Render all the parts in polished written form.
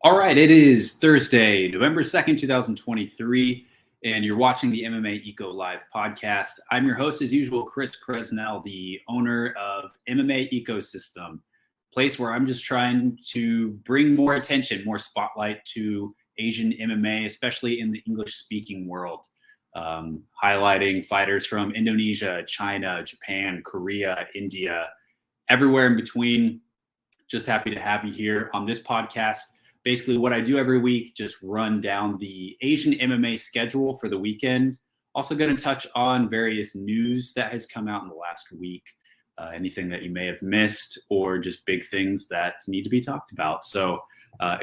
All right, it is Thursday, November 2nd, 2023, and you're watching the MMA Eco Live podcast. I'm your host, as usual, Chris Kresnell, the owner of MMA Ecosystem, place where I'm just trying to bring more attention, more spotlight to Asian MMA, especially in the English-speaking world, highlighting fighters from Indonesia, China, Japan, Korea, India, everywhere in between. Just happy to have you here on this podcast. Basically, what I do every week, just run down the Asian MMA schedule for the weekend. Also going to touch on various news that has come out in the last week, anything that you may have missed, or just big things that need to be talked about. So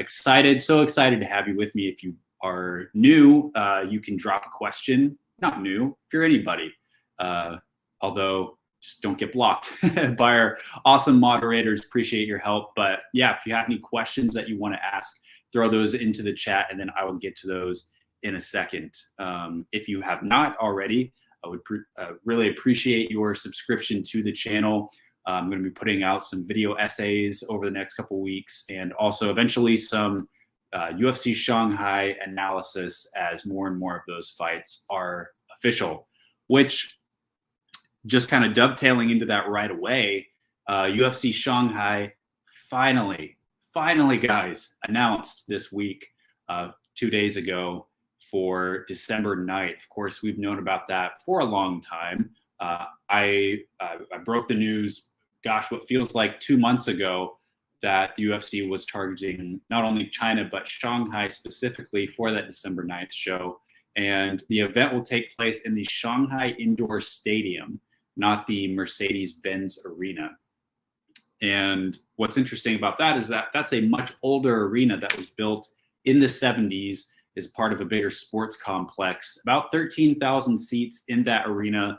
excited to have you with me. If you are new, you can drop a question. Not new, if you're anybody. Although, just don't get blocked by our awesome moderators. Appreciate your help. But yeah, if you have any questions that you want to ask, throw those into the chat and then I will get to those in a second. If you have not already, I would really appreciate your subscription to the channel. I'm going to be putting out some video essays over the next couple weeks, and also eventually some UFC Shanghai analysis as more and more of those fights are official, which just kind of dovetailing into that right away, UFC Shanghai finally, guys, announced this week, 2 days ago, for December 9th. Of course, we've known about that for a long time. I broke the news, gosh, what feels like 2 months ago, that the UFC was targeting not only China, but Shanghai specifically for that December 9th show. And the event will take place in the Shanghai Indoor Stadium, not the Mercedes-Benz Arena. And what's interesting about that is that that's a much older arena that was built in the 70s as part of a bigger sports complex, about 13,000 seats in that arena.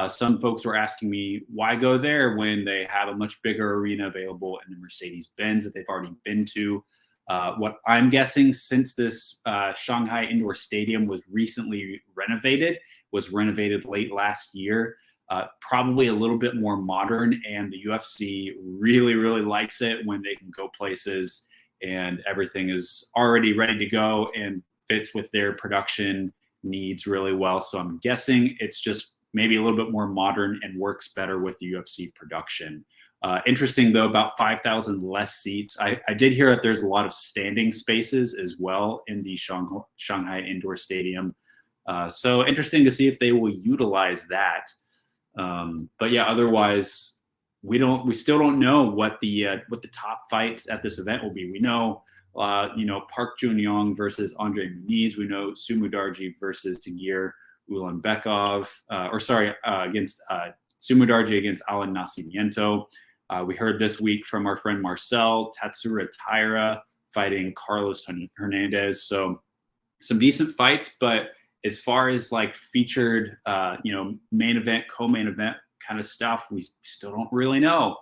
Some folks were asking me, why go there when they have a much bigger arena available in the Mercedes-Benz that they've already been to? What I'm guessing, since this Shanghai Indoor Stadium was recently renovated, late last year, probably a little bit more modern, and the UFC really likes it when they can go places and everything is already ready to go and fits with their production needs really well. So I'm guessing it's just maybe a little bit more modern and works better with the UFC production. Interesting though, about 5,000 less seats. I did hear that there's a lot of standing spaces as well in the Shanghai Indoor Stadium. So interesting to see if they will utilize that. But yeah, otherwise we still don't know what the top fights at this event will be. We know, Park Jun-young versus Andre Muniz. We know Sumudarji versus Tagir Ulanbekov, against Sumudarji against Alan Nascimento. We heard this week from our friend Marcel, Tatsura Taira fighting Carlos Hernandez. So some decent fights, but as far as like featured, main event, co-main event kind of stuff, we still don't really know.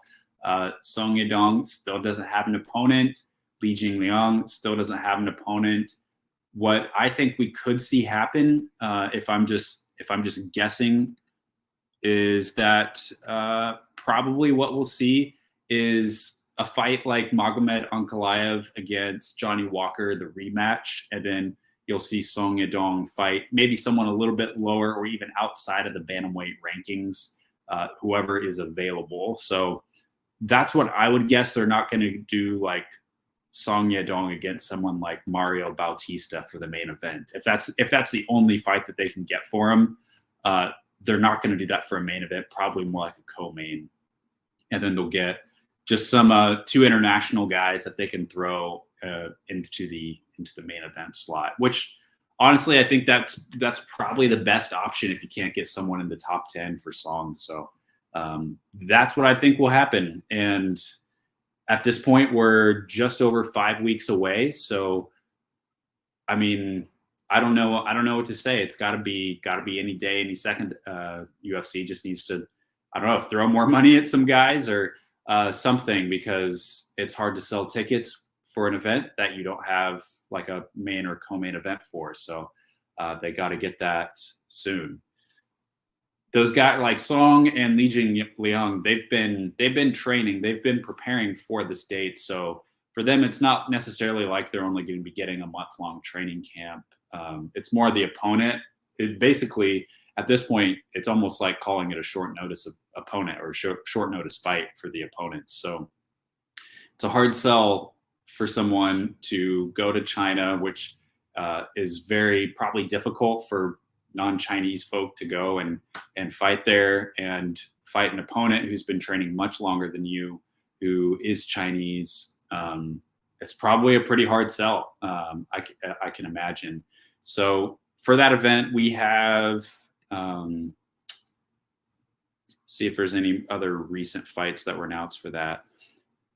Song Yadong still doesn't have an opponent. Li Jingliang still doesn't have an opponent. What I think we could see happen, if I'm just guessing, is that probably what we'll see is a fight like Magomed Ankalaev against Johnny Walker, the rematch, and then you'll see Song Yadong fight maybe someone a little bit lower or even outside of the bantamweight rankings, whoever is available. So that's what I would guess. They're not going to do like Song Yadong against someone like Mario Bautista for the main event. If that's the only fight that they can get for him, they're not going to do that for a main event. Probably more like a co-main, and then they'll get just some two international guys that they can throw into the main event slot, which honestly I think that's probably the best option if you can't get someone in the top 10 for Song. So that's what I think will happen. And at this point, we're just over 5 weeks away. So I mean, I don't know what to say. It's gotta be any day, any second. UFC just needs to, I don't know, throw more money at some guys or something, because it's hard to sell tickets for an event that you don't have like a main or co-main event for. So they got to get that soon. Those guys like Song and Li Jingliang, they've been training, they've been preparing for this date. So for them, it's not necessarily like they're only going to be getting a month-long training camp. It's more the opponent. It basically, at this point, it's almost like calling it a short notice opponent or short notice fight for the opponents. So it's a hard sell for someone to go to China, which is very probably difficult for non-Chinese folk to go and fight there and fight an opponent who's been training much longer than you, who is Chinese. It's probably a pretty hard sell, I can imagine. So for that event, we have, see if there's any other recent fights that were announced for that.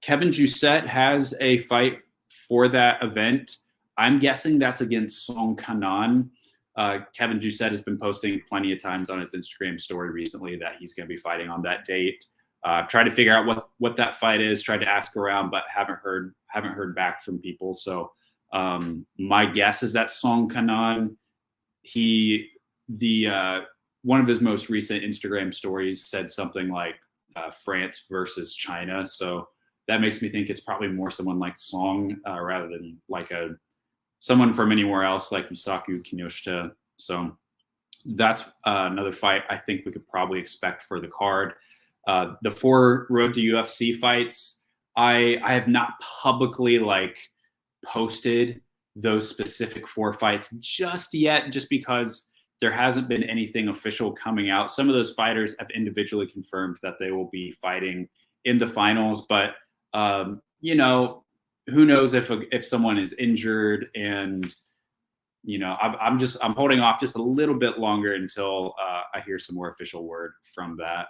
Kevin Jousset has a fight for that event. I'm guessing that's against Song Kanan. Kevin Jousset has been posting plenty of times on his Instagram story recently that he's going to be fighting on that date. I've tried to figure out what that fight is, tried to ask around, but haven't heard back from people. So my guess is that Song Kanan, one of his most recent Instagram stories said something like France versus China. So that makes me think it's probably more someone like Song rather than like someone from anywhere else like Yusaku Kinoshita. So that's another fight I think we could probably expect for the card. The 4 Road to UFC fights, I have not publicly posted those specific 4 fights just yet, just because there hasn't been anything official coming out. Some of those fighters have individually confirmed that they will be fighting in the finals, but who knows if someone is injured, and I'm holding off just a little bit longer until I hear some more official word from that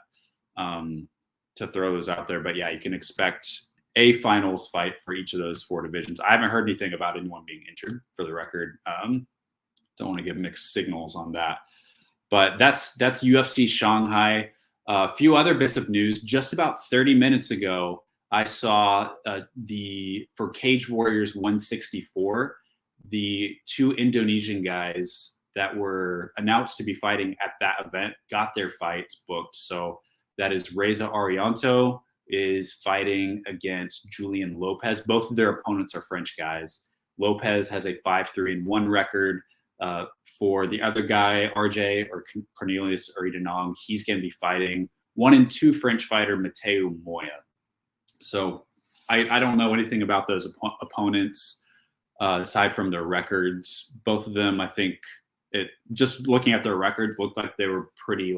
to throw those out there. But yeah, you can expect a finals fight for each of those 4 divisions. I haven't heard anything about anyone being injured, for the record. Don't want to give mixed signals on that, but that's UFC Shanghai. A few other bits of news. Just about 30 minutes ago, I saw for Cage Warriors 164, the 2 Indonesian guys that were announced to be fighting at that event got their fights booked. So that is Reza Arianto is fighting against Julian Lopez. Both of their opponents are French guys. Lopez has a 5-3-1 record. For the other guy, RJ or Cornelius Uridanong, he's going to be fighting 1-2 French fighter Mateu Moya. So I don't know anything about those opponents aside from their records. Both of them, I think, just looking at their records, looked like they were pretty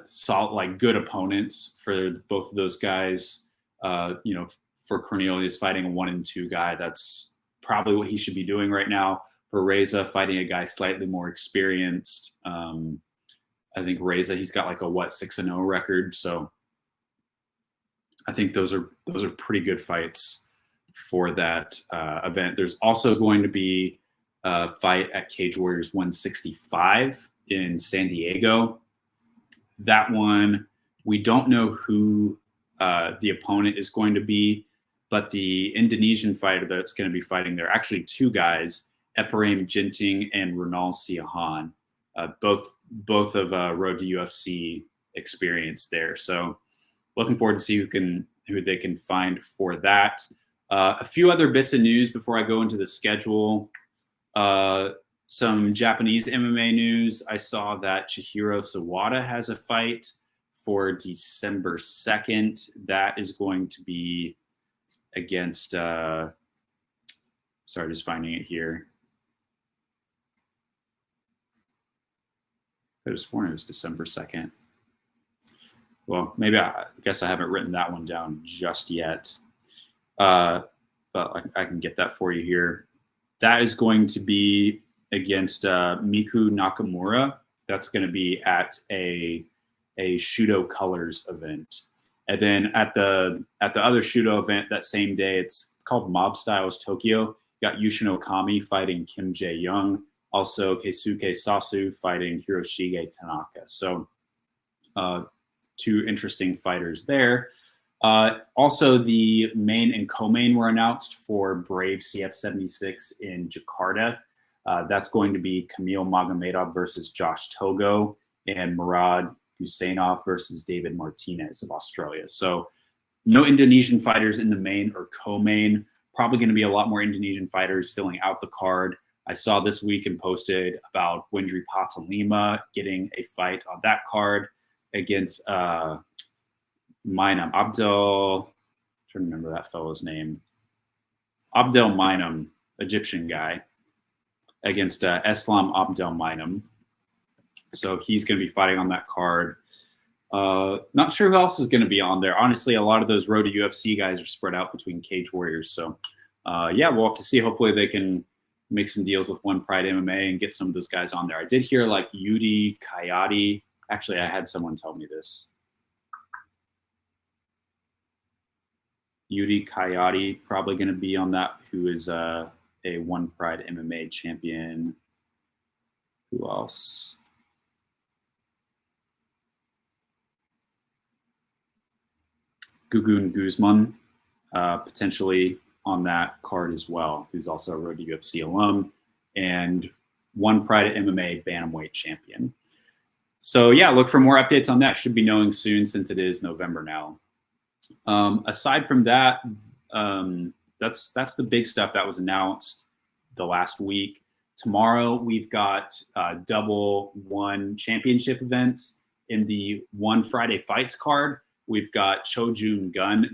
solid, good opponents for both of those guys. For Cornelius fighting a 1-2 guy, that's probably what he should be doing right now. For Reza fighting a guy slightly more experienced, I think Reza, he's got a 6-0 record. So I think those are pretty good fights for that event. There's also going to be a fight at Cage Warriors 165 in San Diego. That one, we don't know who the opponent is going to be, but the Indonesian fighter that's going to be fighting, there are actually 2 guys, Ephraim Ginting and Ronald Siahan, both of Road to UFC experience there. So looking forward to see who they can find for that. A few other bits of news before I go into the schedule. Some Japanese MMA news. I saw that Chihiro Sawada has a fight for December 2nd. That is going to be against, sorry, just finding it here. I was sworn it was December 2nd. Well, maybe I guess I haven't written that one down just yet. But I can get that for you here. That is going to be against Miku Nakamura. That's going to be at a Shudo Colors event. And then at the other Shudo event that same day, it's called Mob Styles Tokyo. You got Yushin Okami fighting Kim Jae-young. Also, Keisuke Sasu fighting Hiroshige Tanaka. So 2 interesting fighters there. Also, the main and co-main were announced for Brave CF76 in Jakarta. That's going to be Kamil Magomedov versus Josh Togo and Murad Husseinov versus David Martinez of Australia. So No Indonesian fighters in the main or co-main. Probably going to be a lot more Indonesian fighters filling out the card. I saw this week and posted about Windry Patalima getting a fight on that card against Minam Abdel. I'm trying to remember that fellow's name. Abdel Minam, Egyptian guy, against Islam Abdel Minam. So he's going to be fighting on that card. Not sure who else is going to be on there. Honestly, a lot of those Road to UFC guys are spread out between Cage Warriors. So, yeah, we'll have to see. Hopefully they can make some deals with One Pride MMA and get some of those guys on there. I did hear like Yudi Kayati. Actually, I had someone tell me this. Yudi Kayati probably going to be on that, who is a One Pride MMA champion. Who else? Gugun Guzman, potentially on that card as well, who's also a Road to UFC alum and One Pride MMA bantamweight champion. So yeah, look for more updates on that. Should be knowing soon since it is November now. Aside from that, that's the big stuff that was announced the last week. Tomorrow we've got double one championship events in the One Friday Fights card. We've got Joon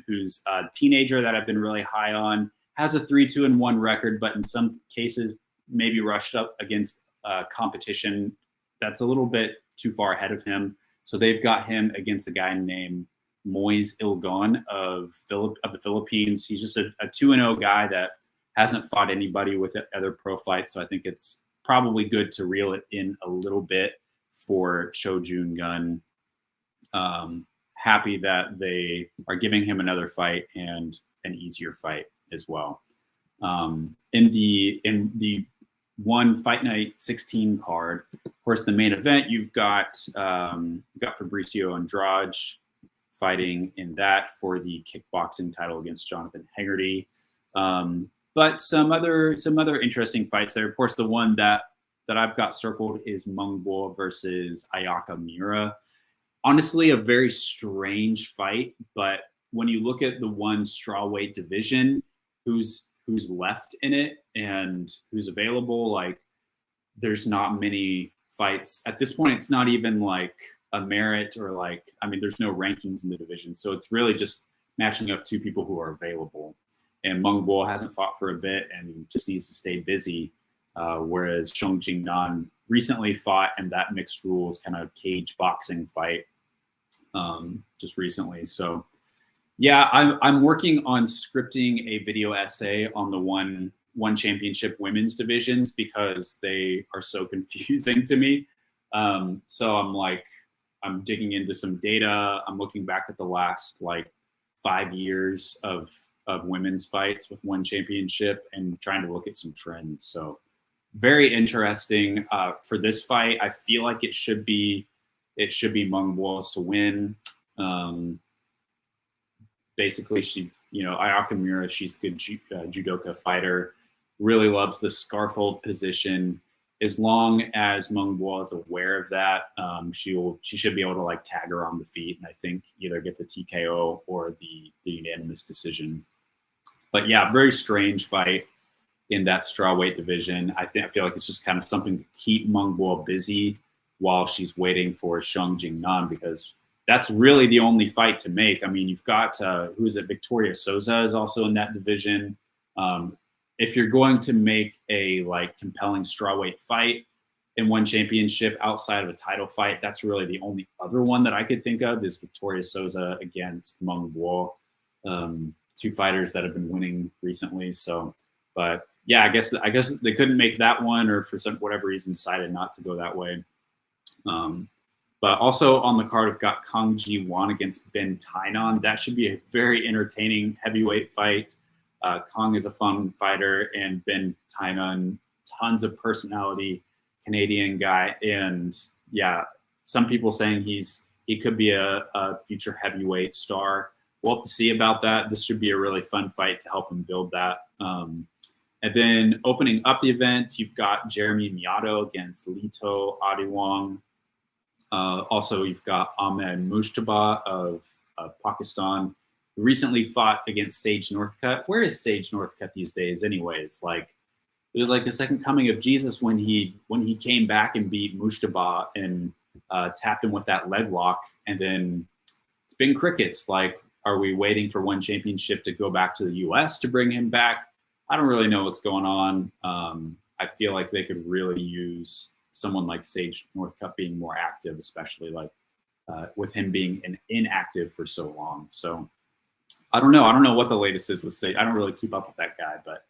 who's a teenager that I've been really high on, has a 3-2-1 record, but in some cases maybe rushed up against competition that's a little bit too far ahead of him. So they've got him against a guy named Moises Ilgon of the Philippines. He's just a 2-0 guy that hasn't fought anybody with other pro fights. So I think it's probably good to reel it in a little bit for Joon. Happy that they are giving him another fight and an easier fight as well. In the One Fight Night 16 card, of course, the main event, you've got Fabricio Andrade fighting in that for the kickboxing title against Jonathan Hegarty. But some other interesting fights there. Of course, the one that I've got circled is Mungbo versus Ayaka Miura. Honestly, a very strange fight, but when you look at the one strawweight division, who's left in it and who's available, like there's not many fights at this point. It's not even like a merit or like, I mean, there's no rankings in the division. So it's really just matching up two people who are available. And Mungbo hasn't fought for a bit and just needs to stay busy. Whereas Shang Jingnan recently fought in that mixed rules kind of cage boxing fight just recently. So yeah, I'm working on scripting a video essay on the one championship women's divisions because they are so confusing to me. So I'm digging into some data. I'm looking back at the last like 5 years of women's fights with one championship and trying to look at some trends. So very interesting. For this fight, I feel like it should be Mungbo's to win. Basically, Ayaka Miura, she's a good judoka fighter, really loves the scarf hold position. As long as Mungbo is aware of that, she should be able to like tag her on the feet and I think either get the TKO or the unanimous decision. But yeah, very strange fight in that strawweight division. I feel like it's just kind of something to keep Mungbo busy while she's waiting for Shang Jingnan, because that's really the only fight to make. I mean, you've got Victoria Souza is also in that division. If you're going to make a like compelling strawweight fight in one championship outside of a title fight, that's really the only other one that I could think of is Victoria Souza against Mungbo. Two fighters that have been winning recently. So, but yeah, I guess they couldn't make that one, or for whatever reason decided not to go that way. But also on the card, we've got Kang Ji-won against Ben Tainan. That should be a very entertaining heavyweight fight. Kang is a fun fighter, and Ben Tainan, tons of personality, Canadian guy. And yeah, some people saying he could be a future heavyweight star. We'll have to see about that. This should be a really fun fight to help him build that. And then opening up the event, you've got Jeremy Miato against Lito Adiwang. Also, you've got Ahmed Mushtaba of Pakistan recently fought against Sage Northcutt. Where is Sage Northcutt these days anyways? Like, it was like the second coming of Jesus when he came back and beat Mushtaba and tapped him with that leg lock. And then it's been crickets. Like, are we waiting for one championship to go back to the US to bring him back? I don't really know what's going on. I feel like they could really use someone like Sage Northcutt being more active, especially like with him being inactive for so long. So I don't know. I don't know what the latest is with Sage. I don't really keep up with that guy, but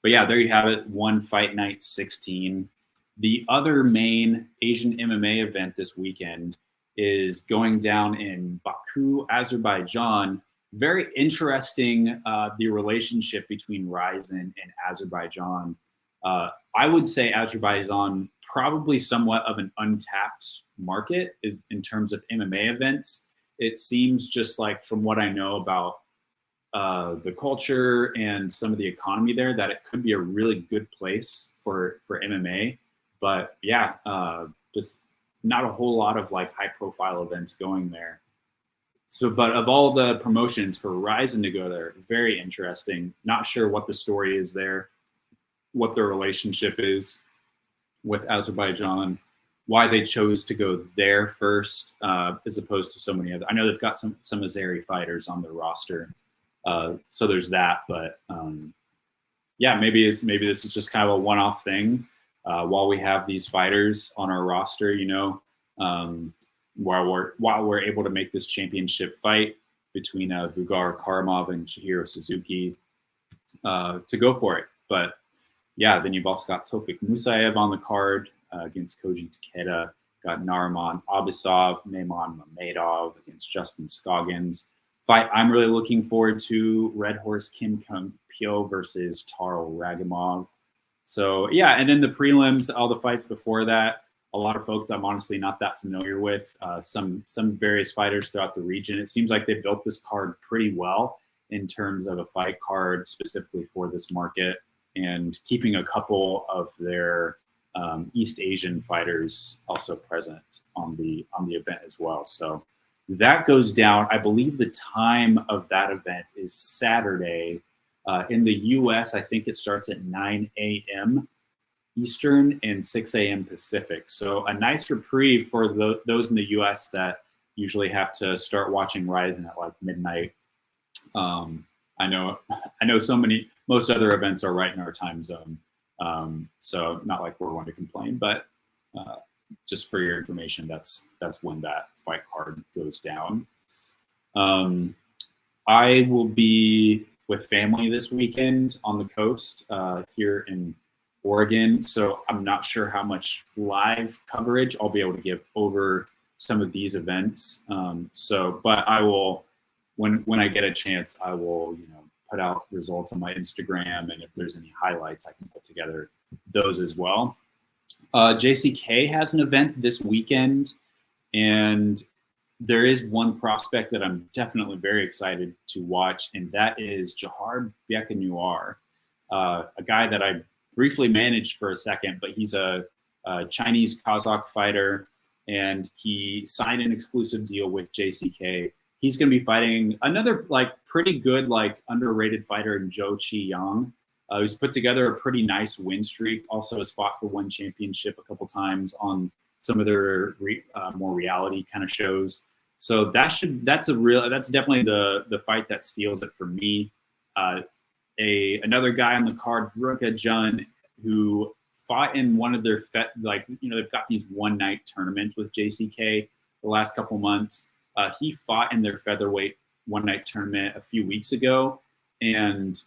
yeah, there you have it. One Fight Night 16. The other main Asian MMA event this weekend is going down in Baku, Azerbaijan. Very interesting, the relationship between RIZIN and Azerbaijan. I would say Azerbaijan probably somewhat of an untapped market is in terms of MMA events. It seems just like from what I know about the culture and some of the economy there that it could be a really good place for MMA. But yeah, just not a whole lot of like high profile events going there. So, but of all the promotions for RIZIN to go there, very interesting. Not sure what the story is there, what their relationship is with Azerbaijan, why they chose to go there first, as opposed to so many other. I know they've got some Azeri fighters on their roster, so there's that. But yeah, maybe this is just kind of a one-off thing while we have these fighters on our roster, you know. While we're able to make this championship fight between Vugar Karamov and Chihiro Suzuki to go for it. But yeah, then you've also got Tofik Musayev on the card against Koji Takeda. Got Nariman Abisov, Neyman Mamedov against Justin Scoggins. Fight I'm really looking forward to, Red Horse Kim Kung Pyo versus Taro Ragimov. So yeah, and then the prelims, all the fights before that, a lot of folks I'm honestly not that familiar with, some various fighters throughout the region. It seems like they built this card pretty well in terms of a fight card specifically for this market, and keeping a couple of their East Asian fighters also present on the event as well. So that goes down. I believe the time of that event is Saturday. In the US, I think it starts at 9 a.m. Eastern and 6 a.m. Pacific. So a nice reprieve for those in the US that usually have to start watching RIZIN at like midnight. I know most other events are right in our time zone. So not like we're one to complain, but just for your information, that's when that fight card goes down. I will be with family this weekend on the coast here in Oregon, so I'm not sure how much live coverage I'll be able to give over some of these events. But I will, when I get a chance, I will, put out results on my Instagram, and if there's any highlights, I can put together those as well. JCK has an event this weekend, and there is one prospect that I'm definitely very excited to watch, and that is Jahar Biakanuar, a guy that I briefly managed for a second, but he's a Chinese Kazakh fighter, and he signed an exclusive deal with JCK. He's going to be fighting another like pretty good, like underrated fighter in Zhou Qiyang, who's put together a pretty nice win streak. Also has fought for one championship a couple times on some of their more reality kind of shows. So that's definitely the fight that steals it for me. Another guy on the card, Ruka Jun, who fought in one of their they've got these one night tournaments with JCK the last couple months. He fought in their featherweight one night tournament a few weeks ago, and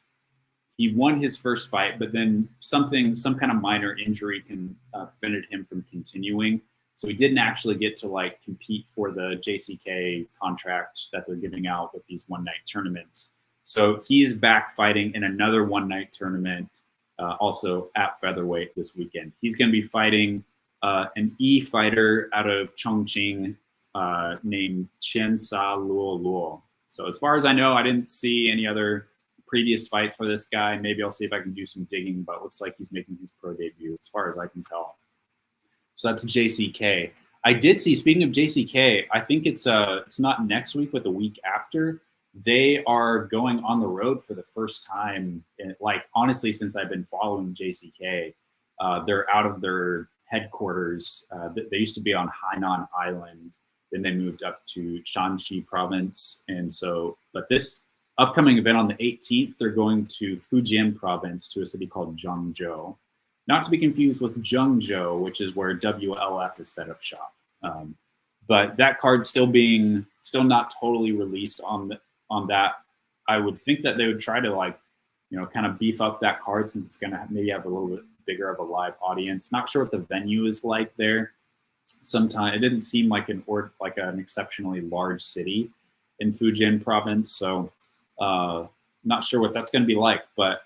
he won his first fight, but then some kind of minor injury prevented him from continuing. So he didn't actually get to like compete for the JCK contract that they're giving out with these one night tournaments. So he's back fighting in another one night tournament, also at featherweight this weekend. He's going to be fighting an E fighter out of Chongqing named Chen Sa Luo Luo. So as far as I know, I didn't see any other previous fights for this guy. Maybe I'll see if I can do some digging, but it looks like he's making his pro debut as far as I can tell. So that's JCK. I did see, speaking of JCK, I think it's not next week, but the week after, they are going on the road for the first time, like honestly, since I've been following JCK. They're out of their headquarters. They used to be on Hainan Island, then they moved up to Shanxi province. And so, but this upcoming event on the 18th, they're going to Fujian province to a city called Zhengzhou. Not to be confused with Zhengzhou, which is where WLF is set up shop. But that card's still not totally released on that. I would think that they would try to, like, you know, kind of beef up that card since it's going to maybe have a little bit bigger of a live audience. Not sure what the venue is like there. Sometimes it didn't seem like an exceptionally large city in Fujian province. So not sure what that's going to be like, but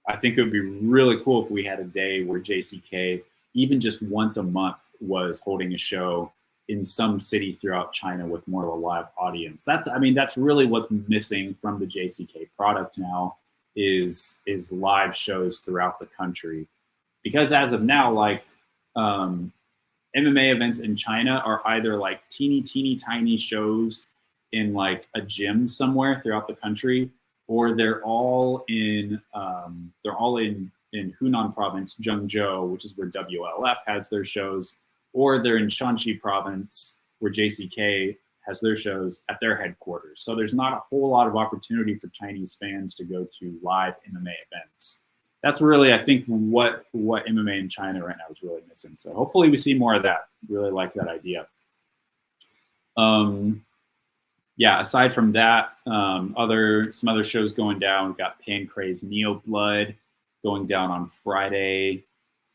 I think it would be really cool if we had a day where JCK, even just once a month, was holding a show in some city throughout China with more of a live audience. That's really what's missing from the JCK product now is live shows throughout the country. Because as of now, like MMA events in China are either like teeny tiny shows in like a gym somewhere throughout the country, or they're all in Hunan province, Zhengzhou, which is where WLF has their shows, or they're in Shanxi province where JCK has their shows at their headquarters. So there's not a whole lot of opportunity for Chinese fans to go to live MMA events. That's really, I think, what MMA in China right now is really missing. So hopefully we see more of that. Really like that idea. Yeah, aside from that, some other shows going down. We've got Pancrase Neo Blood going down on Friday.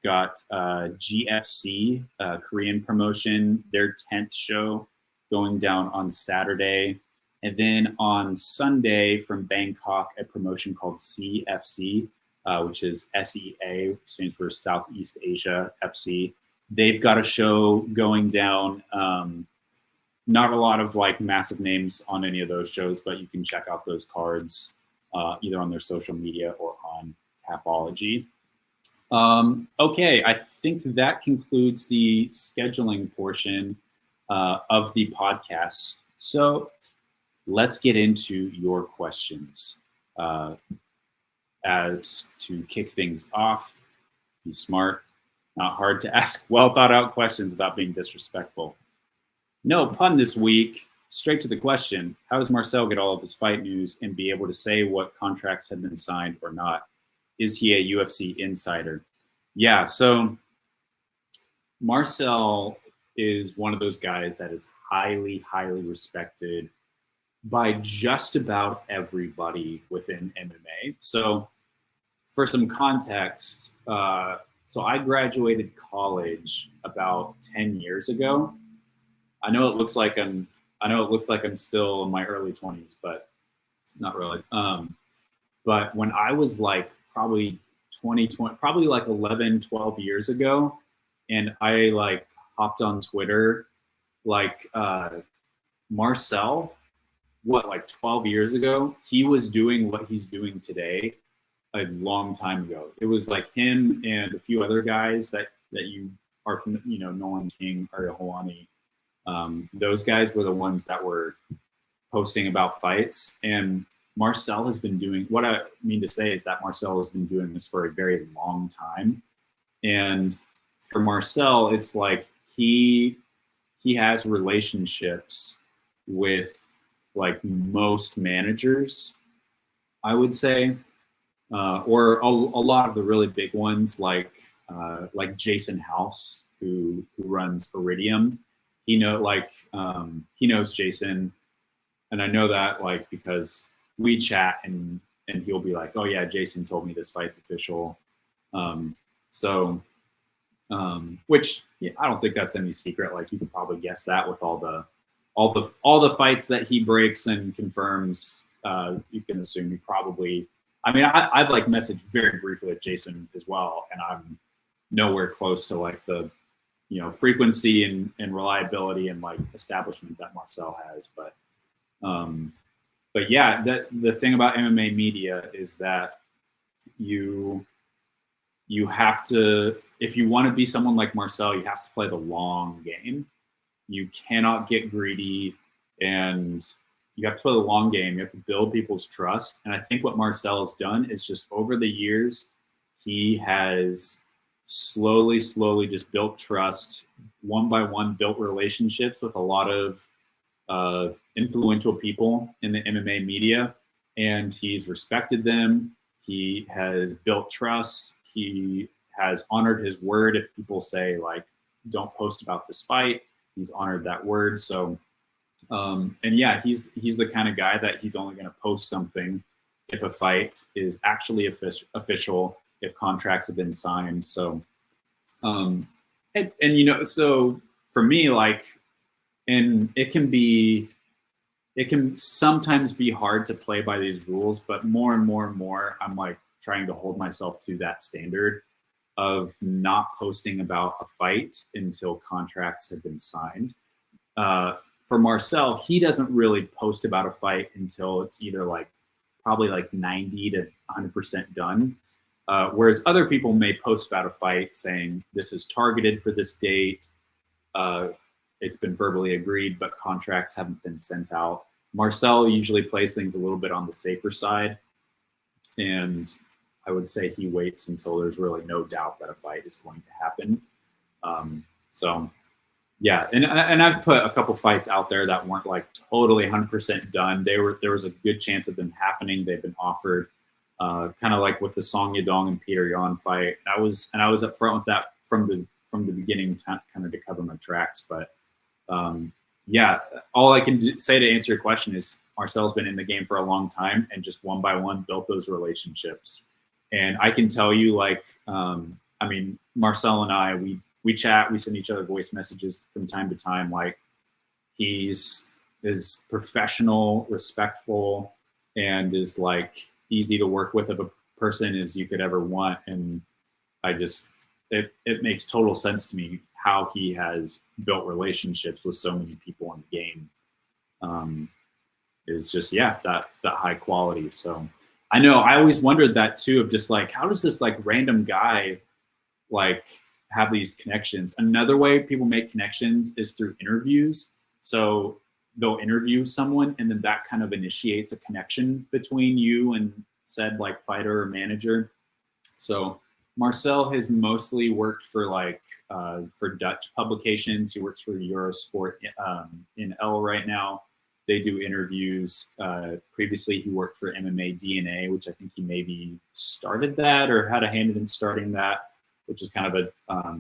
Got GFC, Korean promotion, their 10th show going down on Saturday. And then on Sunday from Bangkok, a promotion called CFC, which is SEA, stands for Southeast Asia FC. They've got a show going down. Not a lot of like massive names on any of those shows, but you can check out those cards either on their social media or on Tapology. Okay, I think that concludes the scheduling portion of the podcast. So let's get into your questions. As to kick things off, be smart, not hard to ask well thought out questions without being disrespectful. No pun this week. Straight to the question: how does Marcel get all of his fight news and be able to say what contracts have been signed or not? Is he a UFC insider? Yeah, so Marcel is one of those guys that is highly respected by just about everybody within MMA. So for some context, so I graduated college about 10 years ago. I know it looks like I'm still in my early 20s, but not really. But when I was like probably like 11, 12 years ago, and I like hopped on Twitter, like Marcel, like 12 years ago, he was doing what he's doing today a long time ago. It was like him and a few other guys that you are from, you know, Nolan King, Ariel Helwani. Those guys were the ones that were posting about fights. And Marcel has been doing, what I mean to say is that Marcel has been doing this for a very long time. And for Marcel, it's like he has relationships with like most managers, I would say, or a lot of the really big ones, like Jason House, who runs Iridium. He knows Jason, and I know that like because we chat and he'll be like, oh yeah, Jason told me this fight's official. Which yeah, I don't think that's any secret. Like you could probably guess that with all the fights that he breaks and confirms. You can assume he probably. I mean, I've like messaged very briefly with Jason as well, and I'm nowhere close to like the, you know, frequency and reliability and like establishment that Marcel has. But yeah, the thing about MMA media is that you have to, if you want to be someone like Marcel, you have to play the long game. You cannot get greedy, and you have to play the long game. You have to build people's trust. And I think what Marcel has done is just over the years, he has slowly just built trust, one by one, built relationships with a lot of influential people in the MMA media, and he's respected them. He has built trust. He has honored his word. If people say, like, don't post about this fight, he's honored that word. So, and yeah, he's the kind of guy that he's only going to post something if a fight is actually official, if contracts have been signed. So, and you know, so for me, like, and it can sometimes be hard to play by these rules, but more and more, I'm like trying to hold myself to that standard of not posting about a fight until contracts have been signed. For Marcel, he doesn't really post about a fight until it's either like probably like 90 to 100% done. Whereas other people may post about a fight saying this is targeted for this date. It's been verbally agreed, but contracts haven't been sent out. Marcel usually plays things a little bit on the safer side. And I would say he waits until there's really no doubt that a fight is going to happen. So yeah, and I've put a couple fights out there that weren't like totally 100% done. There was a good chance of them happening. They've been offered, kind of like with the Song Yadong and Peter Yan fight. I was up front with that from the beginning, kind of to cover my tracks. But yeah, all I can say to answer your question is Marcel's been in the game for a long time and just one by one built those relationships. And I can tell you, like, I mean, Marcel and I, we chat, we send each other voice messages from time to time. Like, he's professional, respectful, and is like easy to work with of a person as you could ever want. And it makes total sense to me how he has built relationships with so many people in the game. Is just, yeah, that high quality. So I know I always wondered that too, of just like, how does this like random guy like have these connections? Another way people make connections is through interviews. So they'll interview someone and then that kind of initiates a connection between you and said like fighter or manager. So Marcel has mostly worked for like for Dutch publications. He works for Eurosport in L right now. They do interviews. Previously, he worked for MMA DNA, which I think he maybe started that or had a hand in starting that, which is kind of a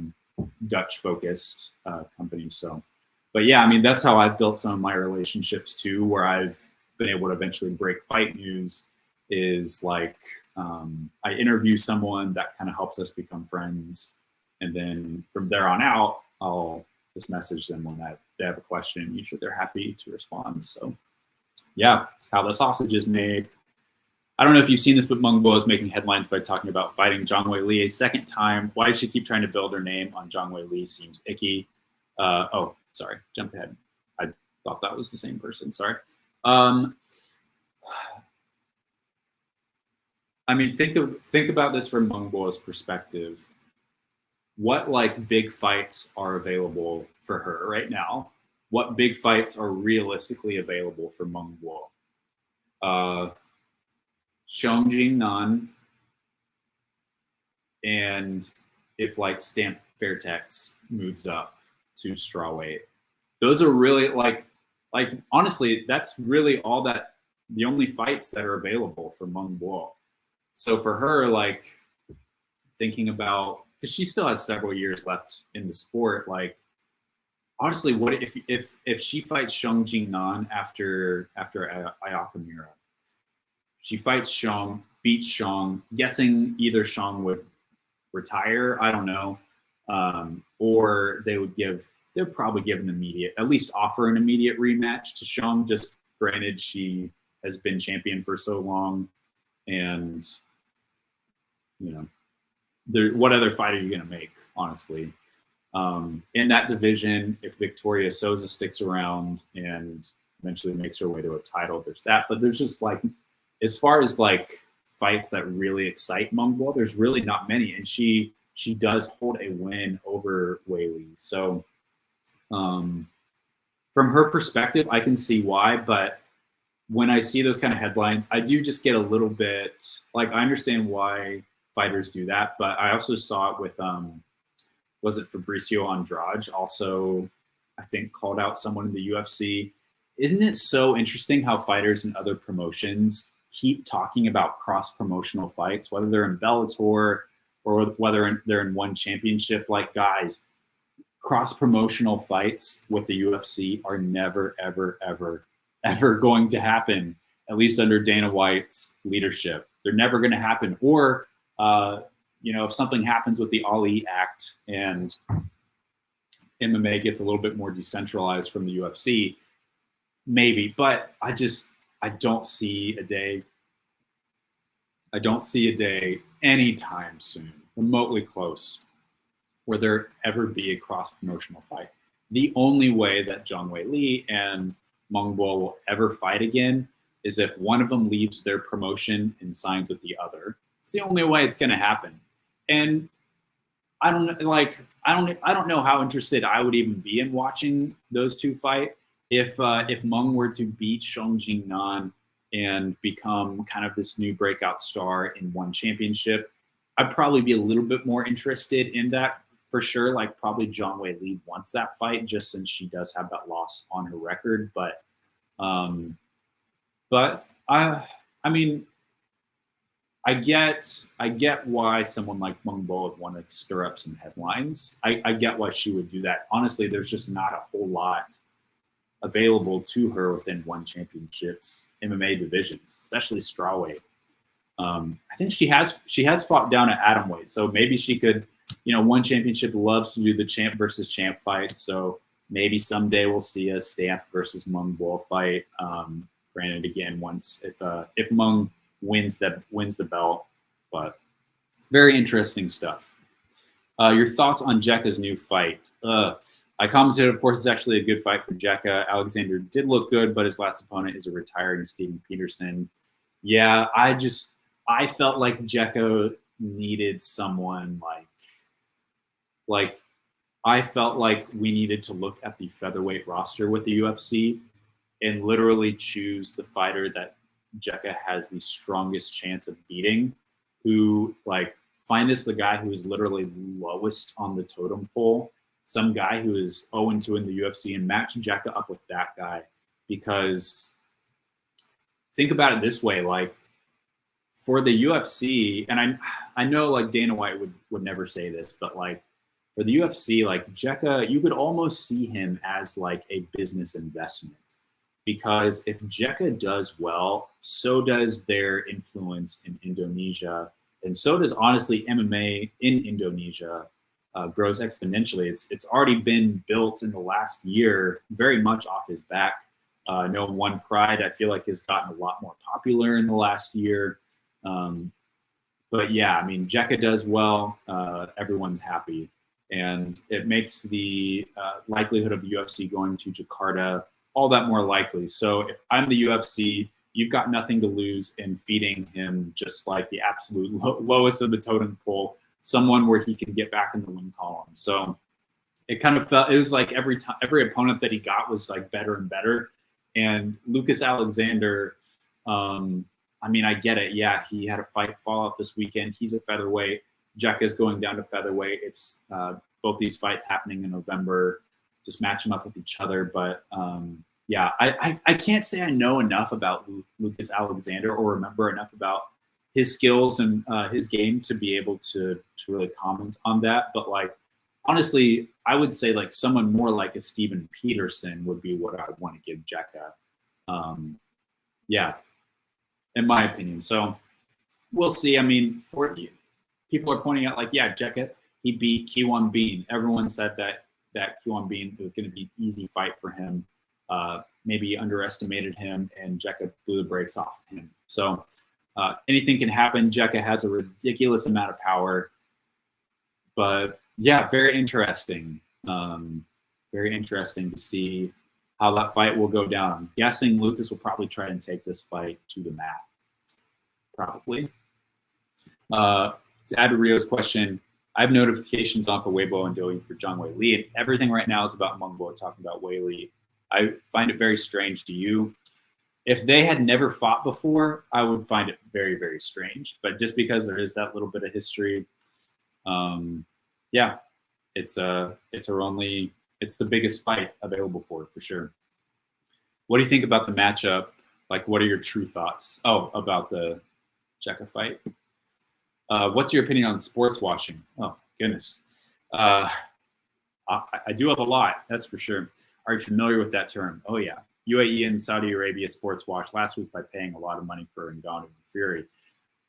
Dutch-focused company. So, but yeah, I mean, that's how I've built some of my relationships too, where I've been able to eventually break fight news. Is like I interview someone that kind of helps us become friends, and then from there on out, I'll just message them when they have a question. Usually they're happy to respond. So yeah, that's how the sausage is made. I don't know if you've seen this, but Meng Bo is making headlines by talking about fighting Zhang Weili a second time. Why did she keep trying to build her name on Zhang Weili? Seems icky. Oh, sorry, jump ahead. I thought that was the same person, sorry. I mean, think about this from Meng Bo's perspective. What like big fights are available for her right now? What big fights are realistically available for Meng Bo? Xiong Jingnan, and if like Stamp Fairtex moves up to strawweight, those are really like honestly, that's really all that the only fights that are available for Meng Bo. So for her, like thinking about, because she still has several years left in the sport, like honestly, what if she fights Xiong Jingnan after Ayakamura? She fights Xiong, beats Xiong, guessing either Xiong would retire, I don't know, or they'll probably give an immediate, at least offer an immediate rematch to Xiong. Just granted, she has been champion for so long, and you know, what other fight are you going to make, honestly? In that division, if Victoria Souza sticks around and eventually makes her way to a title, there's that. But there's just like, as far as like fights that really excite Meng Bo, there's really not many. And she does hold a win over Weili. So from her perspective, I can see why, but when I see those kind of headlines, I do just get a little bit, like, I understand why fighters do that, but I also saw it with, was it Fabricio Andrade also, I think, called out someone in the UFC. Isn't it so interesting how fighters in other promotions keep talking about cross-promotional fights, whether they're in Bellator or whether they're in one championship? Like, guys, cross-promotional fights with the UFC are never, ever, ever, ever going to happen, at least under Dana White's leadership. They're never going to happen. Or, if something happens with the Ali Act and MMA gets a little bit more decentralized from the UFC, maybe. But I don't see a day. I don't see a day anytime soon, remotely close, where there ever be a cross-promotional fight. The only way that Zhang Weili and Meng Bo will ever fight again is if one of them leaves their promotion and signs with the other. It's the only way it's going to happen. And I don't know how interested I would even be in watching those two fight if Meng were to beat Shang Jingnan and become kind of this new breakout star in one championship. I'd probably be a little bit more interested in that for sure. Like, probably Zhang Weili wants that fight just since she does have that loss on her record. But I mean, I get why someone like Meng Bo would want to stir up some headlines. I get why she would do that. Honestly, there's just not a whole lot available to her within one championship's MMA divisions, especially strawweight. I think she has fought down at atomweight, so maybe she could, one championship loves to do the champ versus champ fights, so maybe someday we'll see a Stamp versus Meng Bo fight. Granted, again, once if Meng wins the belt, but very interesting stuff. Your thoughts on Jekka's new fight? I commented, of course, it's actually a good fight for Jekka. Alexander did look good, but his last opponent is a retiring Steven Peterson. Yeah, I felt like Jekka needed someone like I felt like we needed to look at the featherweight roster with the UFC and literally choose the fighter that Jekka has the strongest chance of beating, who, like, find us the guy who is literally lowest on the totem pole, some guy who is 0-2 in the UFC, and match Jekka up with that guy. Because think about it this way, like, for the UFC, and I know, like, Dana White would never say this, but, like, for the UFC, like, Jekka, you could almost see him as, like, a business investment. Because if Jekka does well, so does their influence in Indonesia, and so does, honestly, MMA in Indonesia grows exponentially. It's already been built in the last year, very much off his back. No One Pride, I feel like, has gotten a lot more popular in the last year. But yeah, I mean, Jekka does well, everyone's happy, and it makes the likelihood of the UFC going to Jakarta all that more likely. So if I'm the UFC, you've got nothing to lose in feeding him just like the absolute lowest of the totem pole, someone where he can get back in the win column. So it kind of felt, it was like every opponent that he got was like better and better. And Lucas Alexander, I mean, I get it. Yeah, he had a fight fall out this weekend. He's a featherweight. Jekka's going down to featherweight. It's both these fights happening in November. Just match them up with each other. But yeah, I can't say I know enough about Lucas Alexander or remember enough about his skills and his game to be able to really comment on that. But like, honestly, I would say like someone more like a Steven Peterson would be what I would want to give Jekka. Yeah, in my opinion. So we'll see. I mean, people are pointing out like, yeah, Jekka, he beat Kiwan Bean. Everyone said that Kiwan Bean, it was going to be an easy fight for him. Maybe underestimated him, and Jekka blew the brakes off of him. So anything can happen. Jekka has a ridiculous amount of power. But yeah, very interesting. Very interesting to see how that fight will go down. I'm guessing Lucas will probably try and take this fight to the mat. Probably. To add to Rio's question, I have notifications on for Weibo and Douyin for Zhang Weili. Everything right now is about Meng Bo talking about Weili. I find it very strange. Do you? If they had never fought before, I would find it very, very strange. But just because there is that little bit of history, yeah, it's the biggest fight available for sure. What do you think about the matchup? Like, what are your true thoughts? Oh, about the JCK fight. What's your opinion on sports washing? Oh, goodness. I do have a lot, that's for sure. Are you familiar with that term? Oh, yeah. UAE and Saudi Arabia sports wash last week by paying a lot of money for Ngannou and Fury.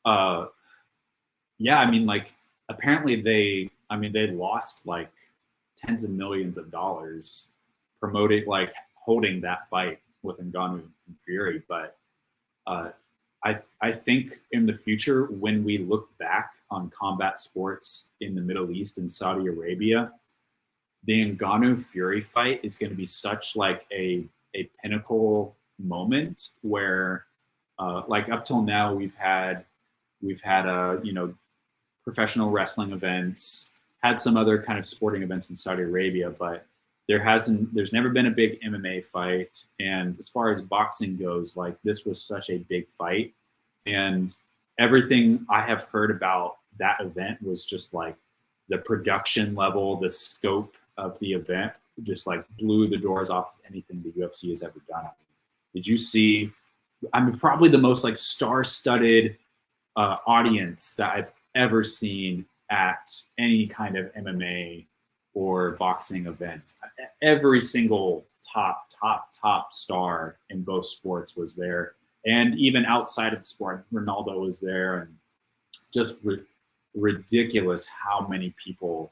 Yeah, I mean, like, apparently they lost like tens of millions of dollars promoting, like, holding that fight with Ngannou and Fury. But I think in the future, when we look back on combat sports in the Middle East and Saudi Arabia, the Ngannou Fury fight is going to be such like a pinnacle moment where, like, up till now we've had professional wrestling events, had some other kind of sporting events in Saudi Arabia, but there's never been a big MMA fight. And as far as boxing goes, like, this was such a big fight, and everything I have heard about that event was just like the production level, the scope of the event just like blew the doors off of anything the UFC has ever done. Did you see? I mean, probably the most like star-studded audience that I've ever seen at any kind of MMA or boxing event. Every single top star in both sports was there, and even outside of the sport, Ronaldo was there, and just ridiculous how many people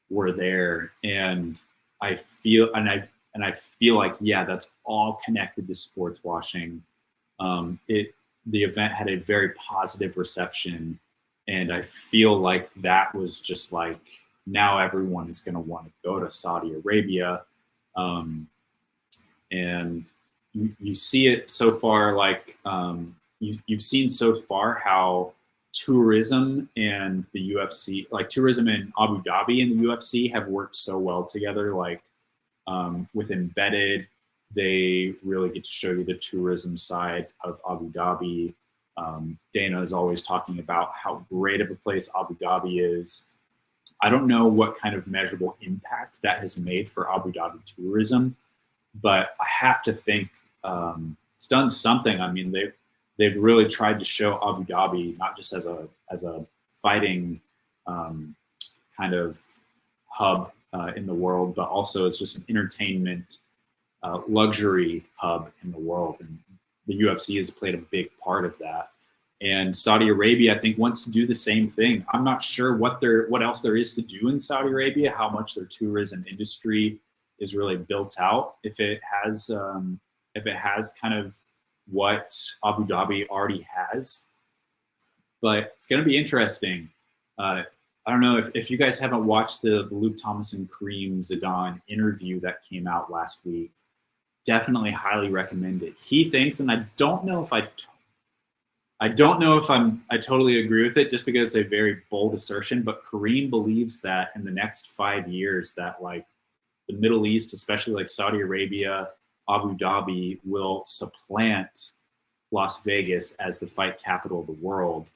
were there. And I feel like, yeah, that's all connected to sports washing. The event had a very positive reception, and I feel like that was just like, now everyone is going to want to go to Saudi Arabia. And you see it so far, like, you've seen so far how tourism and the UFC, like tourism in Abu Dhabi and the UFC have worked so well together. Like, with Embedded, they really get to show you the tourism side of Abu Dhabi. Dana is always talking about how great of a place Abu Dhabi is. I don't know what kind of measurable impact that has made for Abu Dhabi tourism, but I have to think it's done something. I mean, they've really tried to show Abu Dhabi not just as a fighting kind of hub in the world, but also as just an entertainment luxury hub in the world. And the UFC has played a big part of that. And Saudi Arabia, I think, wants to do the same thing. I'm not sure what else there is to do in Saudi Arabia, how much their tourism industry is really built out. If it has kind of what Abu Dhabi already has, but it's going to be interesting. I don't know if you guys haven't watched the Luke Thomas and Kareem Zidane interview that came out last week. Definitely highly recommend it. He thinks, and I don't know if I totally agree with it, just because it's a very bold assertion, but Kareem believes that in the next 5 years that, like, the Middle East, especially like Saudi Arabia, Abu Dhabi, will supplant Las Vegas as the fight capital of the world.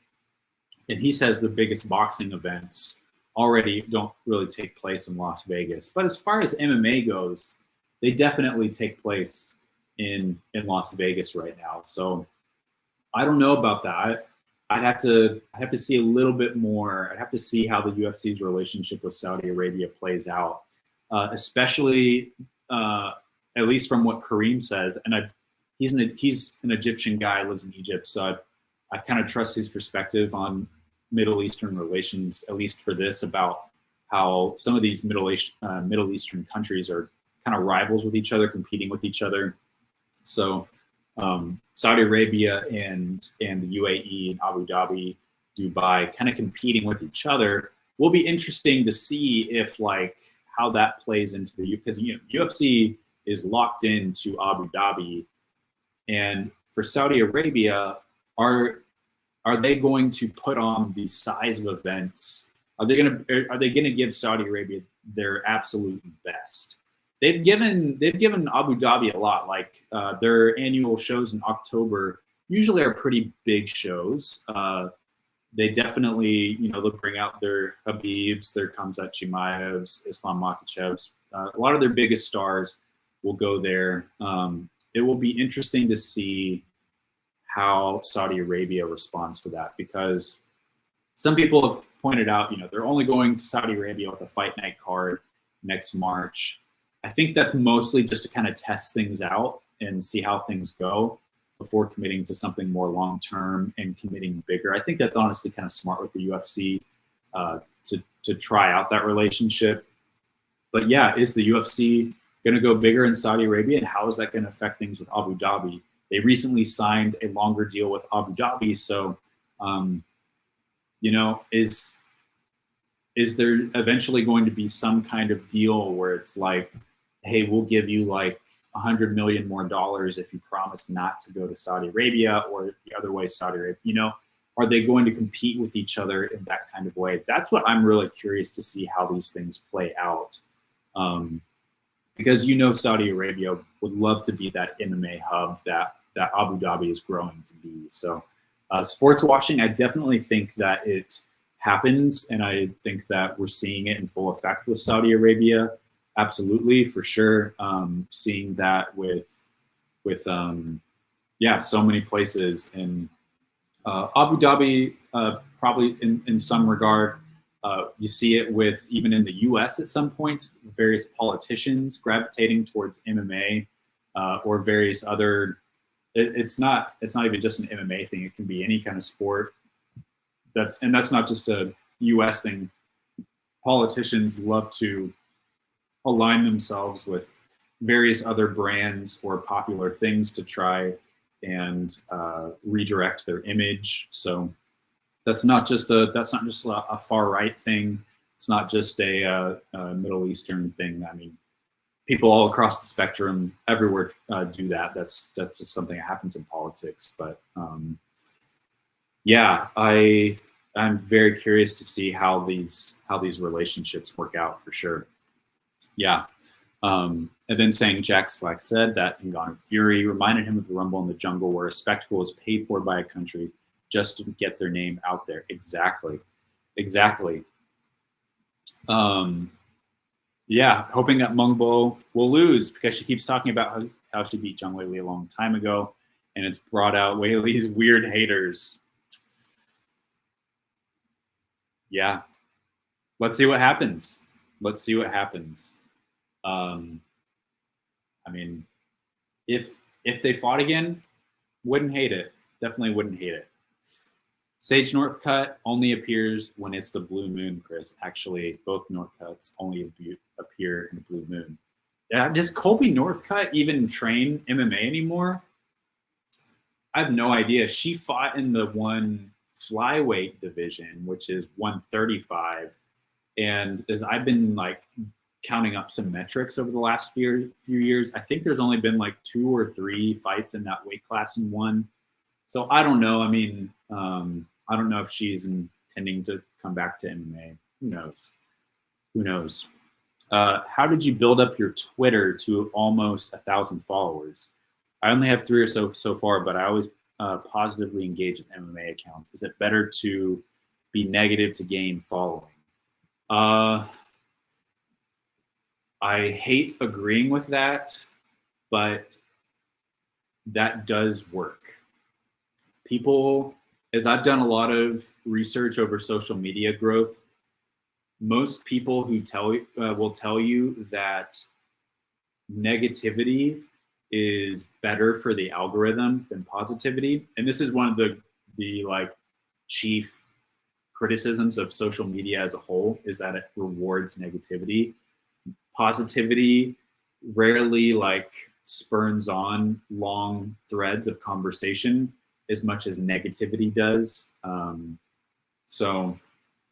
And he says the biggest boxing events already don't really take place in Las Vegas. But as far as MMA goes, they definitely take place in Las Vegas right now. So I don't know about that. I'd have to see a little bit more. I'd have to see how the UFC's relationship with Saudi Arabia plays out, especially at least from what Kareem says. And he's an Egyptian guy, lives in Egypt, so I kind of trust his perspective on Middle Eastern relations, at least for this, about how some of these Middle Eastern countries are kind of rivals with each other, competing with each other. So Saudi Arabia and the UAE and Abu Dhabi, Dubai, kind of competing with each other, will be interesting to see if, like, how that plays into because UFC is locked into Abu Dhabi, and for Saudi Arabia, are they going to put on the size of events? Are they gonna give Saudi Arabia their absolute best? they've given Abu Dhabi a lot. Like their annual shows in October usually are pretty big shows. They definitely, they'll bring out their Habibs, their Khamzat Chimaevs, Islam Makhachevs. A lot of their biggest stars will go there. It will be interesting to see how Saudi Arabia responds to that, because some people have pointed out, they're only going to Saudi Arabia with a fight night card next March. I think that's mostly just to kind of test things out and see how things go before committing to something more long-term and committing bigger. I think that's honestly kind of smart with the UFC to try out that relationship. But yeah, is the UFC going to go bigger in Saudi Arabia, and how is that going to affect things with Abu Dhabi? They recently signed a longer deal with Abu Dhabi, so is there eventually going to be some kind of deal where it's like, hey, we'll give you like $100 million more if you promise not to go to Saudi Arabia, or the other way, Saudi Arabia, are they going to compete with each other in that kind of way? That's what I'm really curious to see, how these things play out. Because Saudi Arabia would love to be that MMA hub that Abu Dhabi is growing to be. So sports washing, I definitely think that it happens, and I think that we're seeing it in full effect with Saudi Arabia. Absolutely, for sure. Seeing that with so many places. And Abu Dhabi, probably in some regard, you see it with, even in the US at some points, various politicians gravitating towards MMA or various other, it's not even just an MMA thing. It can be any kind of sport. That's not just a US thing. Politicians love to align themselves with various other brands or popular things to try and redirect their image. So that's not just a far right thing. It's not just a Middle Eastern thing. I mean, people all across the spectrum, everywhere, do that. That's just something that happens in politics. But I'm very curious to see how these relationships work out, for sure. Yeah. And then saying Jack Slack said that Ilgon and Fury reminded him of the Rumble in the Jungle, where a spectacle is paid for by a country just to get their name out there. Exactly. Yeah, hoping that Mungbo will lose, because she keeps talking about how she beat Zhang Weili a long time ago, and it's brought out Weili's weird haters. Yeah. Let's see what happens. I mean, if they fought again, wouldn't hate it. Definitely wouldn't hate it. Sage Northcutt only appears when it's the blue moon, Chris. Actually, both Northcutts only appear in the blue moon. Yeah, does Colby Northcutt even train MMA anymore? I have no idea. She fought in the one flyweight division, which is 135. And as I've been counting up some metrics over the last few years, I think there's only been 2 or 3 fights in that weight class in one. So I don't know. I mean, I don't know if she's intending to come back to MMA. Who knows? How did you build up your Twitter to almost 1,000 followers? I only have 3 or so far, but I always positively engage with MMA accounts. Is it better to be negative to gain following? I hate agreeing with that, but that does work. People, as I've done a lot of research over social media growth, most people who will tell you that negativity is better for the algorithm than positivity. And this is one of the chief criticisms of social media as a whole, is that it rewards negativity. Positivity rarely spurns on long threads of conversation as much as negativity does.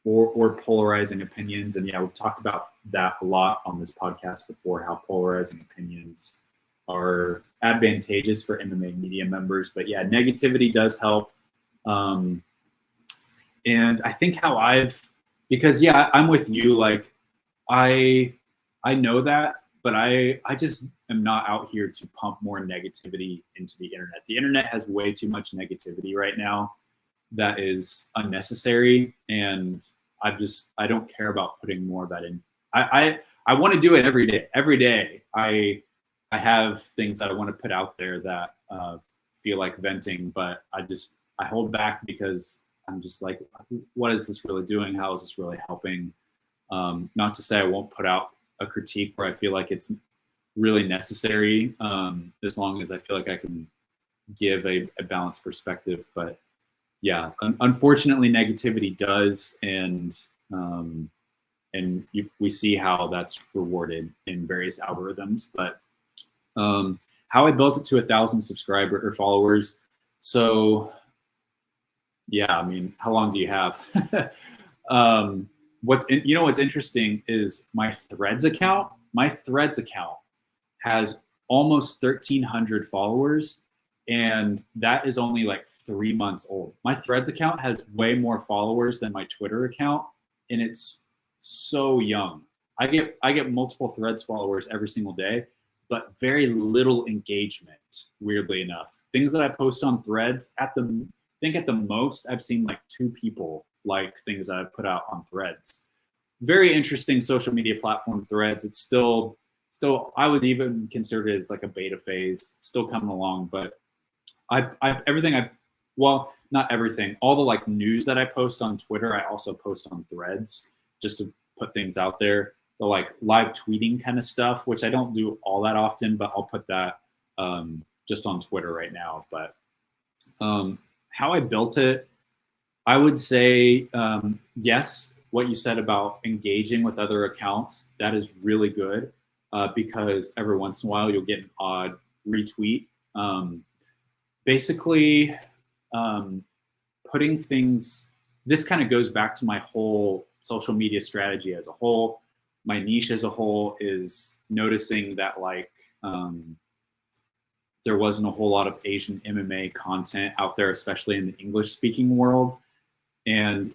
Or polarizing opinions. And yeah, we've talked about that a lot on this podcast before, how polarizing opinions are advantageous for MMA media members. But yeah, negativity does help. And I think because I'm with you, I know that but I just am not out here to pump more negativity into the internet. The internet has way too much negativity right now that is unnecessary, and I don't care about putting more of that in. I want to do it every day. Every day I have things that I want to put out there that feel like venting, but I hold back because I'm just like, what is this really doing? How is this really helping? Not to say I won't put out a critique where I feel like it's really necessary, as long as I feel like I can give a balanced perspective. But yeah, unfortunately, negativity does, and we see how that's rewarded in various algorithms. But how I built it to 1,000 subscriber or followers. So yeah, I mean, how long do you have? What's interesting is my Threads account. My Threads account has almost 1,300 followers, and that is only like 3 months old. My Threads account has way more followers than my Twitter account, and it's so young. I get multiple Threads followers every single day, but very little engagement, weirdly enough. Things that I post on Threads, at the most, I've seen like 2 people like things that I put out on Threads. Very interesting social media platform, Threads. It's still, I would even consider it as like a beta phase, still coming along. But well, not everything. All the like news that I post on Twitter, I also post on Threads just to put things out there. The like live tweeting kind of stuff, which I don't do all that often, but I'll put that just on Twitter right now. But how I built it, I would say, yes, what you said about engaging with other accounts, that is really good, because every once in a while you'll get an odd retweet. Basically, putting things, this kind of goes back to my whole social media strategy as a whole. My niche as a whole is noticing that like there wasn't a whole lot of Asian MMA content out there, especially in the English speaking world. And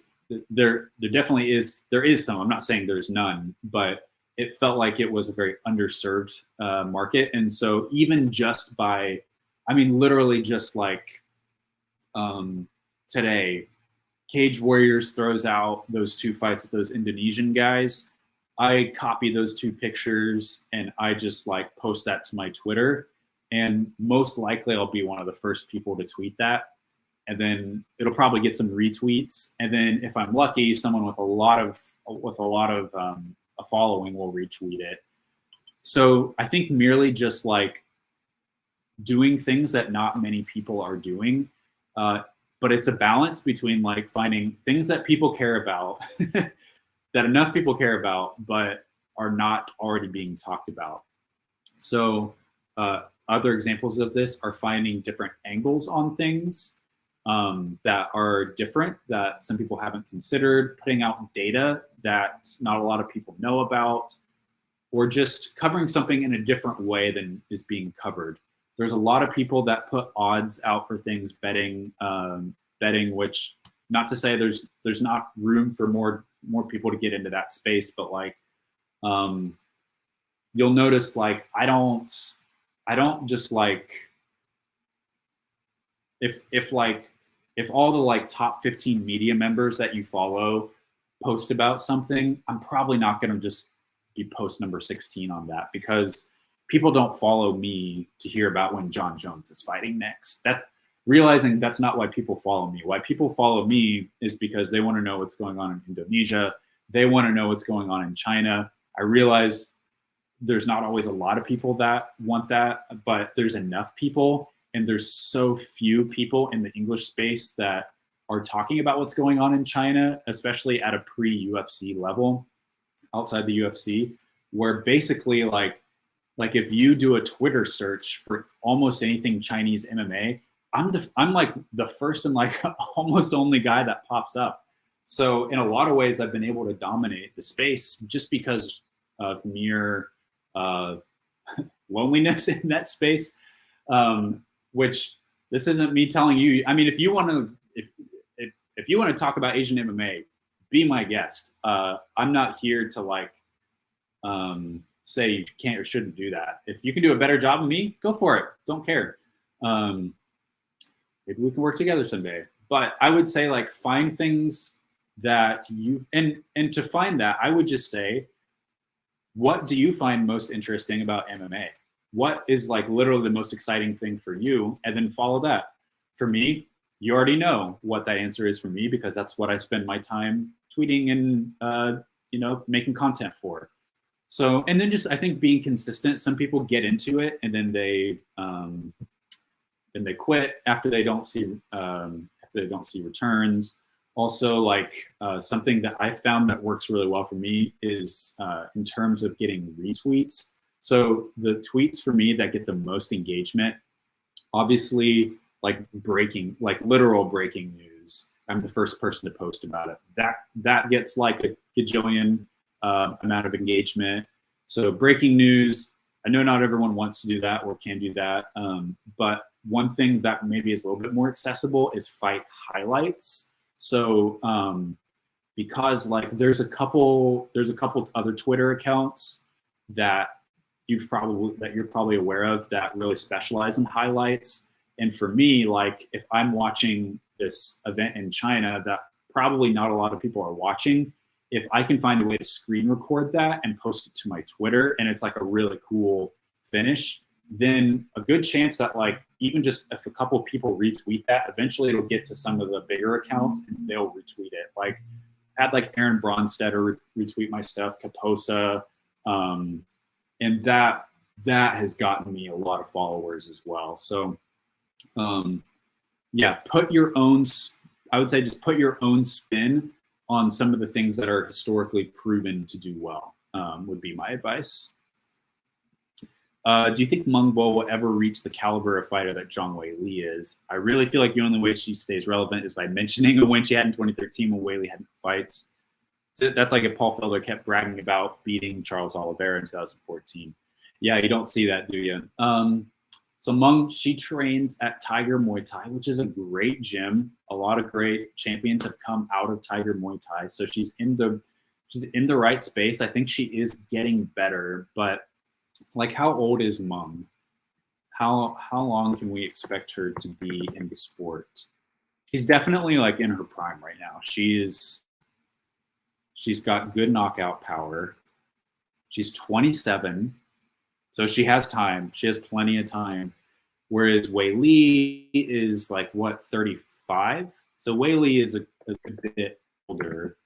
there definitely is, there is some, I'm not saying there's none, but it felt like it was a very underserved market. And so even just by, I mean, literally just like today, Cage Warriors throws out those 2 fights with those Indonesian guys. I copy those 2 pictures and I just like post that to my Twitter, and most likely I'll be one of the first people to tweet that. And then it'll probably get some retweets. And then if I'm lucky, someone with a lot of a following will retweet it. So I think merely just like doing things that not many people are doing, but it's a balance between like finding things that people care about, that enough people care about, but are not already being talked about. So other examples of this are finding different angles on things that are different, that some people haven't considered, putting out data that not a lot of people know about, or just covering something in a different way than is being covered. There's a lot of people that put odds out for things, betting, which, not to say there's not room for more people to get into that space, but like you'll notice like I don't just like if all the like top 15 media members that you follow post about something, I'm probably not going to just be post number 16 on that, because people don't follow me to hear about when John Jones is fighting next. That's realizing that's not why people follow me. Why people follow me is because they want to know what's going on in Indonesia. They want to know what's going on in China. I realize there's not always a lot of people that want that, but there's enough people, and there's so few people in the English space that are talking about what's going on in China, especially at a pre-UFC level, outside the UFC, where basically like if you do a Twitter search for almost anything Chinese MMA, I'm like the first and like almost only guy that pops up. So in a lot of ways, I've been able to dominate the space just because of mere loneliness in that space. Which this isn't me telling you. I mean, if you want to talk about Asian MMA, be my guest. I'm not here to like say you can't or shouldn't do that. If you can do a better job than me, go for it. Don't care. Maybe we can work together someday. But I would say, like, find things that you, and to find that, I would just say, what do you find most interesting about MMA? What is, like, literally the most exciting thing for you? And then follow that. For me, you already know what that answer is for me, because that's what I spend my time tweeting and, you know, making content for. So, and then just, I think, being consistent. Some people get into it and then they quit after they don't see returns. Also, like, something that I found that works really well for me is in terms of getting retweets. So the tweets for me that get the most engagement, obviously, like literal breaking news. I'm the first person to post about it. That gets like a gajillion amount of engagement. So breaking news, I know not everyone wants to do that or can do that, but one thing that maybe is a little bit more accessible is fight highlights. So because, like, there's a couple other Twitter accounts that you're probably aware of that really specialize in highlights. And for me, like, if I'm watching this event in China that probably not a lot of people are watching, if I can find a way to screen record that and post it to my Twitter, and it's like a really cool finish, then a good chance that, like, even just if a couple of people retweet that, eventually it'll get to some of the bigger accounts and they'll retweet it. Like, I had like Aaron Bronstetter retweet my stuff, Kaposa, and that has gotten me a lot of followers as well. So yeah, I would say just put your own spin on some of the things that are historically proven to do well, would be my advice. Do you think Meng Bo will ever reach the caliber of fighter that Zhang Weili is? I really feel like the only way she stays relevant is by mentioning a win she had in 2013 when Weili had fights. So that's like if Paul Felder kept bragging about beating Charles Oliveira in 2014. Yeah, you don't see that, do you? So Meng, she trains at Tiger Muay Thai, which is a great gym. A lot of great champions have come out of Tiger Muay Thai. So she's in the right space. I think she is getting better, but like, how old is Meng? How long can we expect her to be in the sport? She's definitely, like, in her prime right now. She's got good knockout power. She's 27, so she has time. She has plenty of time. Whereas Weili is, like, what, 35? So Weili is a bit older.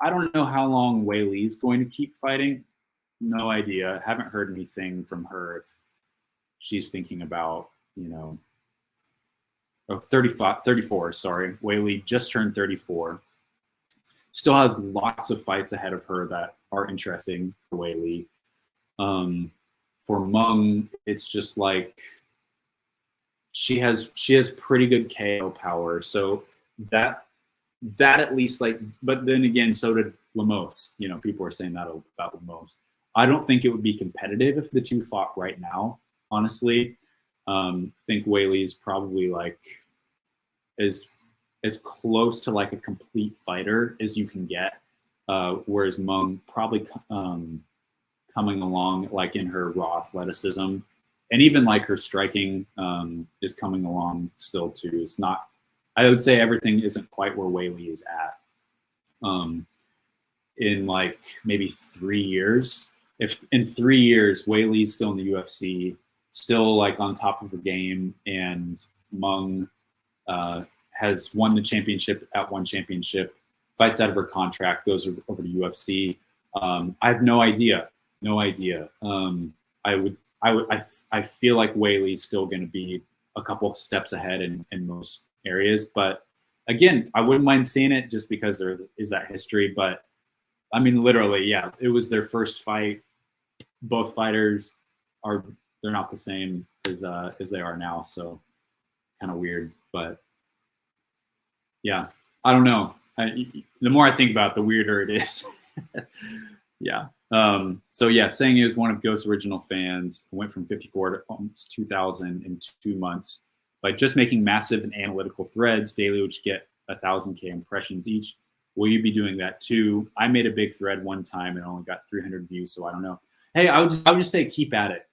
I don't know how long Weili is going to keep fighting. No idea. Haven't heard anything from her if she's thinking about, you know, 34, sorry. Weili just turned 34. Still has lots of fights ahead of her that are interesting for Weili. For Meng, it's just like she has pretty good KO power. So that at least, like, but then again, so did Lemos. You know, people are saying that about Lemos. I don't think it would be competitive if the two fought right now, honestly. I think Weili is probably, like, as close to, like, a complete fighter as you can get, whereas Meng probably coming along, like, in her raw athleticism, and even, like, her striking is coming along still too. It's not, I would say everything isn't quite where Weili is at. In, like, maybe 3 years. If in 3 years Weili's still in the UFC, still, like, on top of her game, and Meng has won the championship at one championship, fights out of her contract, goes over to UFC. I have no idea. I feel like Weili's still going to be a couple steps ahead in most areas, but again, I wouldn't mind seeing it just because there is that history. But I mean, literally, yeah, it was their first fight. Both fighters they're not the same as they are now, so kind of weird. But yeah, I don't know. The more I think about it, the weirder it is. Yeah. So yeah, saying he was one of Ghost's original fans, went from 54 to almost 2,000 in 2 months by just making massive and analytical threads daily, which get 1,000K impressions each. Will you be doing that too? I made a big thread one time and only got 300 views, so I don't know. Hey, I would just say keep at it.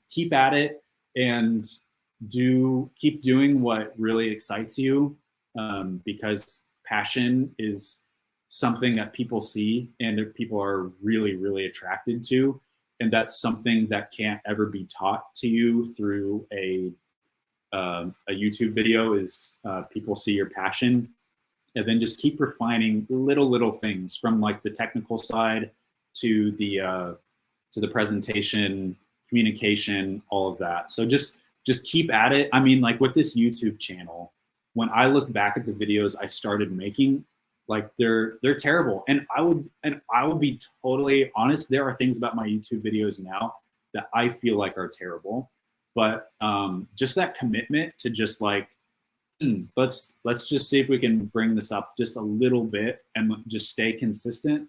Keep at it and keep doing what really excites you, because passion is something that people see and that people are really, really attracted to. And that's something that can't ever be taught to you through a YouTube video is people see your passion, and then just keep refining little things from like the technical side to the presentation, communication, all of that. So just keep at it. I mean, like with this YouTube channel, when I look back at the videos I started making, like they're terrible. And I will be totally honest, there are things about my YouTube videos now that I feel like are terrible. But just that commitment to just like, let's just see if we can bring this up just a little bit and just stay consistent.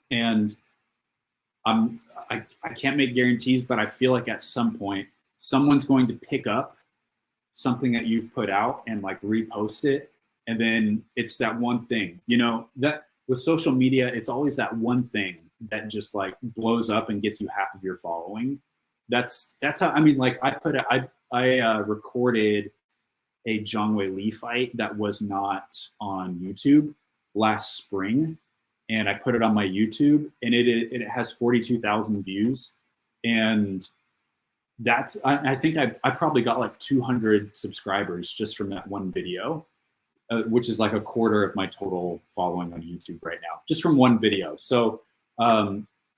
And I can't make guarantees, but I feel like at some point someone's going to pick up something that you've put out and like repost it. And then it's that one thing, you know, that with social media, it's always that one thing that just like blows up and gets you half of your following. That's how, I mean, like I recorded a Zhang Wei Li fight that was not on YouTube last spring, and I put it on my YouTube, and it has 42,000 views, and that's I think I probably got like 200 subscribers just from that one video, which is like a quarter of my total following on YouTube right now, just from one video. So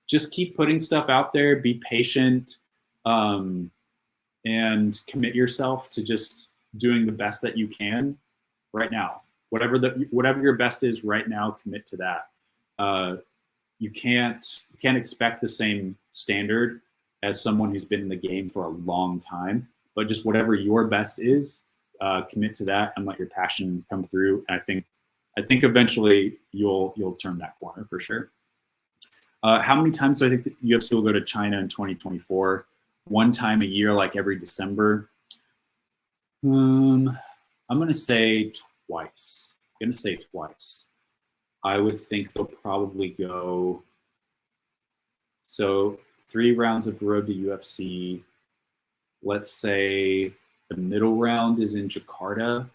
just keep putting stuff out there, be patient, and commit yourself to just doing the best that you can right now. Whatever your best is right now, commit to that. You can't expect the same standard as someone who's been in the game for a long time, but just whatever your best is, commit to that and let your passion come through. And I think eventually you'll turn that corner for sure. How many times do I think the UFC will go to China in 2024? One time a year, like every December. I'm gonna say twice. I would think they'll probably go. So 3 rounds of Road to UFC. Let's say the middle round is in Jakarta.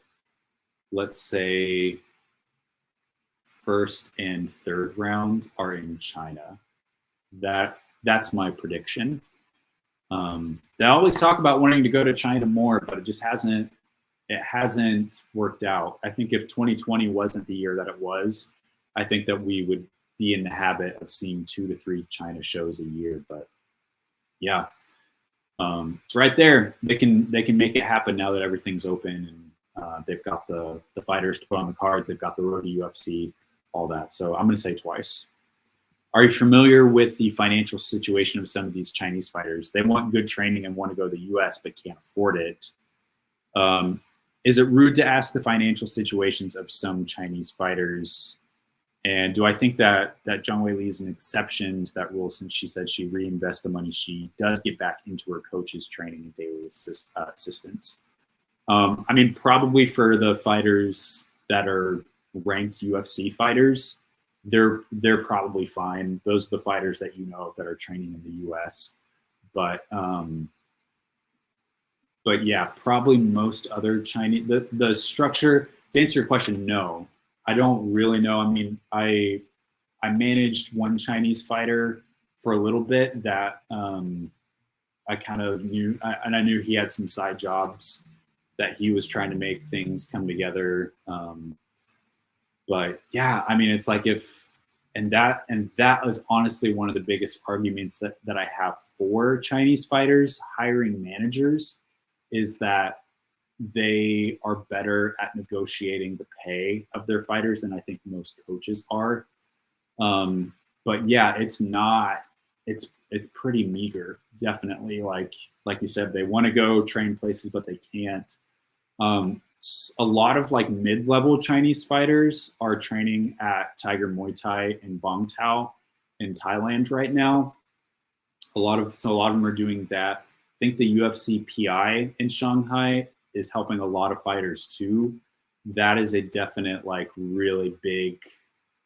Let's say first and third round are in China. That's my prediction. They always talk about wanting to go to China more, but it hasn't worked out. I think if 2020 wasn't the year that it was, I think that we would be in the habit of seeing 2 to 3 China shows a year. But yeah, it's right there. They can make it happen now that everything's open, and they've got the fighters to put on the cards. They've got the road to UFC, all that. So I'm going to say twice. Are you familiar with the financial situation of some of these Chinese fighters? They want good training and want to go to the US but can't afford it. Is it rude to ask the financial situations of some Chinese fighters? And do I think that Zhang Wei Li is an exception to that rule, since she said she reinvests the money she does get back into her coach's training and daily assistance? I mean, probably for the fighters that are ranked UFC fighters, they're probably fine. Those are the fighters that you know that are training in the US. But yeah, probably most other Chinese, the structure, to answer your question, no. I don't really know. I mean, I managed one Chinese fighter for a little bit that I kind of knew, and I knew he had some side jobs that he was trying to make things come together. But yeah, I mean, it's like and that is honestly one of the biggest arguments that I have for Chinese fighters hiring managers, is that they are better at negotiating the pay of their fighters than I think most coaches are. But yeah, it's pretty meager, definitely. Like you said, they want to go train places, but they can't. A lot of like mid-level Chinese fighters are training at Tiger Muay Thai in Bang Tao in Thailand right now. A lot of them are doing that. I think the UFC PI in Shanghai is helping a lot of fighters too. That is a definite, like, really big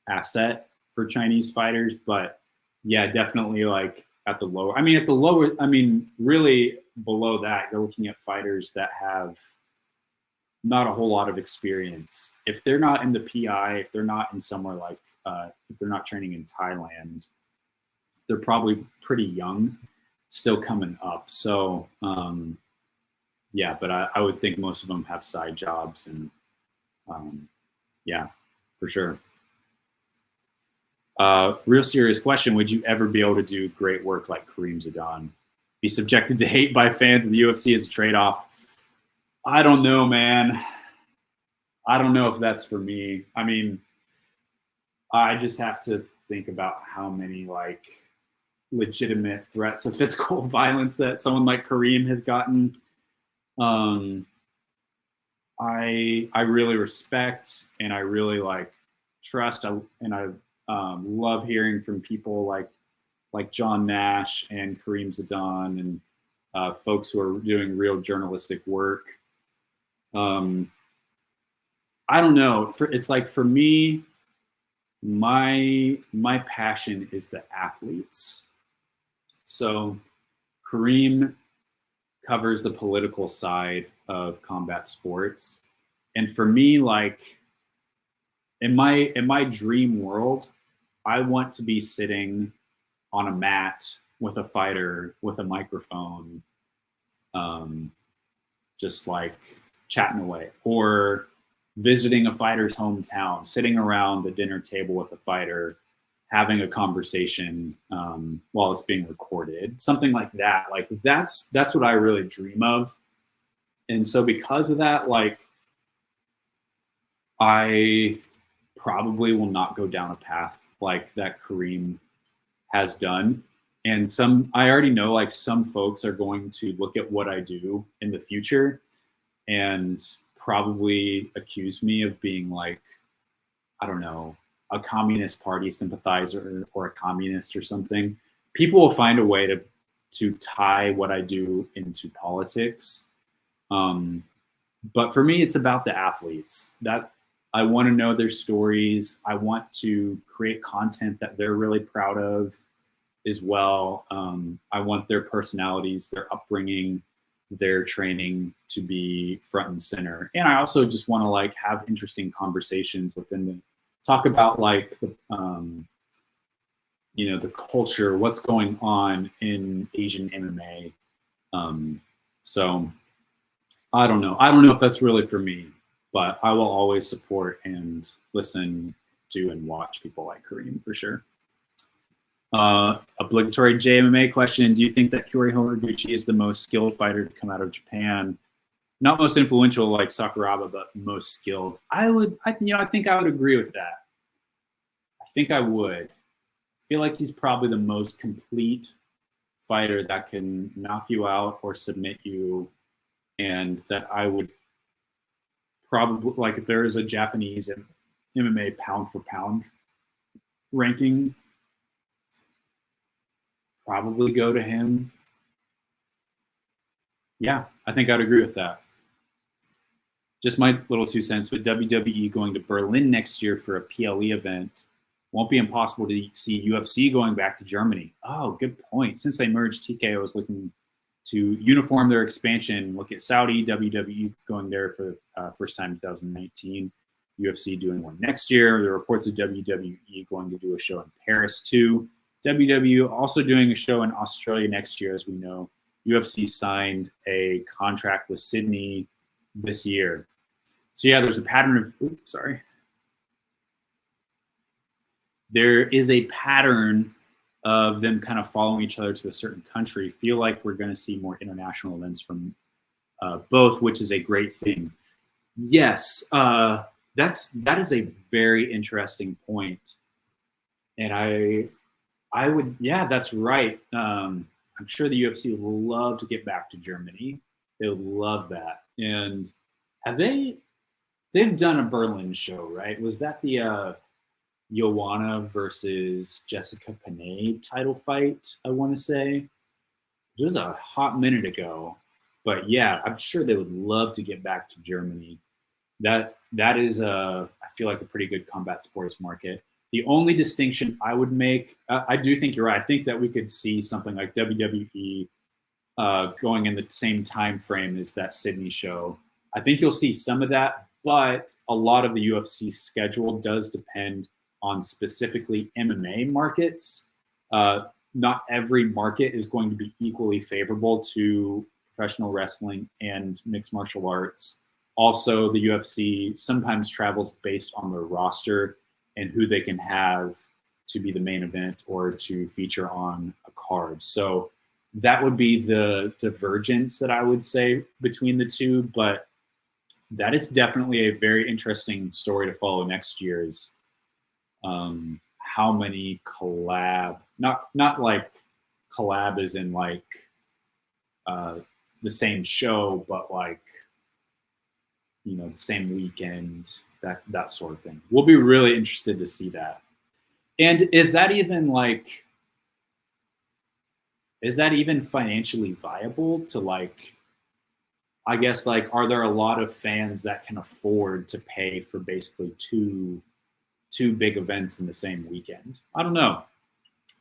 asset for Chinese fighters. But yeah, definitely, like, at the lower. I mean, at the lower. I mean, really below that, you're looking at fighters that have not a whole lot of experience. If they're not in the PI, if they're not in somewhere like, if they're not training in Thailand, they're probably pretty young, still coming up. So, yeah, but I would think most of them have side jobs, and yeah, for sure. Real serious question. Would you ever be able to do great work like Kareem Zidane? Be subjected to hate by fans of the UFC as a trade-off? I don't know, man. I don't know if that's for me. I mean, I just have to think about how many like legitimate threats of physical violence that someone like Kareem has gotten. I really respect and I really like trust, and I love hearing from people like John Nash and Kareem Zidane and folks who are doing real journalistic work. I don't know. It's like for me, my passion is the athletes. So Kareem covers the political side of combat sports, and for me, like in my dream world, I want to be sitting on a mat with a fighter with a microphone, just like chatting away, or visiting a fighter's hometown, sitting around the dinner table with a fighter, having a conversation while it's being recorded, something like that. Like that's what I really dream of. And so because of that, like I probably will not go down a path like that Kareem has done. And I already know like some folks are going to look at what I do in the future and probably accuse me of being like, I don't know, a Communist Party sympathizer or a communist or something. People will find a way to tie what I do into politics. But for me, it's about the athletes. That I want to know their stories. I want to create content that they're really proud of as well. I want their personalities, their upbringing, their training to be front and center. And I also just want to like have interesting conversations within the talk about like the you know, the culture, what's going on in Asian MMA. So I don't know if that's really for me, but I will always support and listen to and watch people like Kareem for sure. Obligatory JMMA question. Do you think that Kyohei Horiguchi is the most skilled fighter to come out of Japan? Not most influential like Sakuraba, but most skilled. I think I would agree with that. I think I would. I feel like he's probably the most complete fighter that can knock you out or submit you, and that I would probably, like if there is a Japanese MMA pound for pound ranking, probably go to him. Yeah, I think I'd agree with that. Just my little 2 cents, with WWE going to Berlin next year for a PLE event, won't be impossible to see UFC going back to Germany. Oh, good point. Since they merged, TKO is looking to uniform their expansion. Look at Saudi, WWE going there for first time in 2019, UFC doing one next year. There are reports of WWE going to do a show in Paris too. WWE also doing a show in Australia next year, as we know. UFC signed a contract with Sydney this year. So yeah, there's a pattern of, there is a pattern of them kind of following each other to a certain country. Feel like we're going to see more international events from both, which is a great thing. Yes, that is a very interesting point. And I would, yeah, that's right. I'm sure the UFC would love to get back to Germany. They would love that. And they've done a Berlin show, right? Was that the Joanna versus Jessica Panay title fight, I want to say? It was a hot minute ago. But yeah, I'm sure they would love to get back to Germany. That is I feel like a pretty good combat sports market. The only distinction I would make, I do think you're right. I think that we could see something like WWE going in the same time frame as that Sydney show. I think you'll see some of that, but a lot of the UFC schedule does depend on specifically MMA markets. Not every market is going to be equally favorable to professional wrestling and mixed martial arts. Also, the UFC sometimes travels based on their roster and who they can have to be the main event or to feature on a card. So that would be the divergence that I would say between the two, but that is definitely a very interesting story to follow next year is how many not like collab as in like the same show, but like, you know, the same weekend, that sort of thing. We'll be really interested to see that. And is that even financially viable to like, I guess like, are there a lot of fans that can afford to pay for basically two big events in the same weekend? I don't know.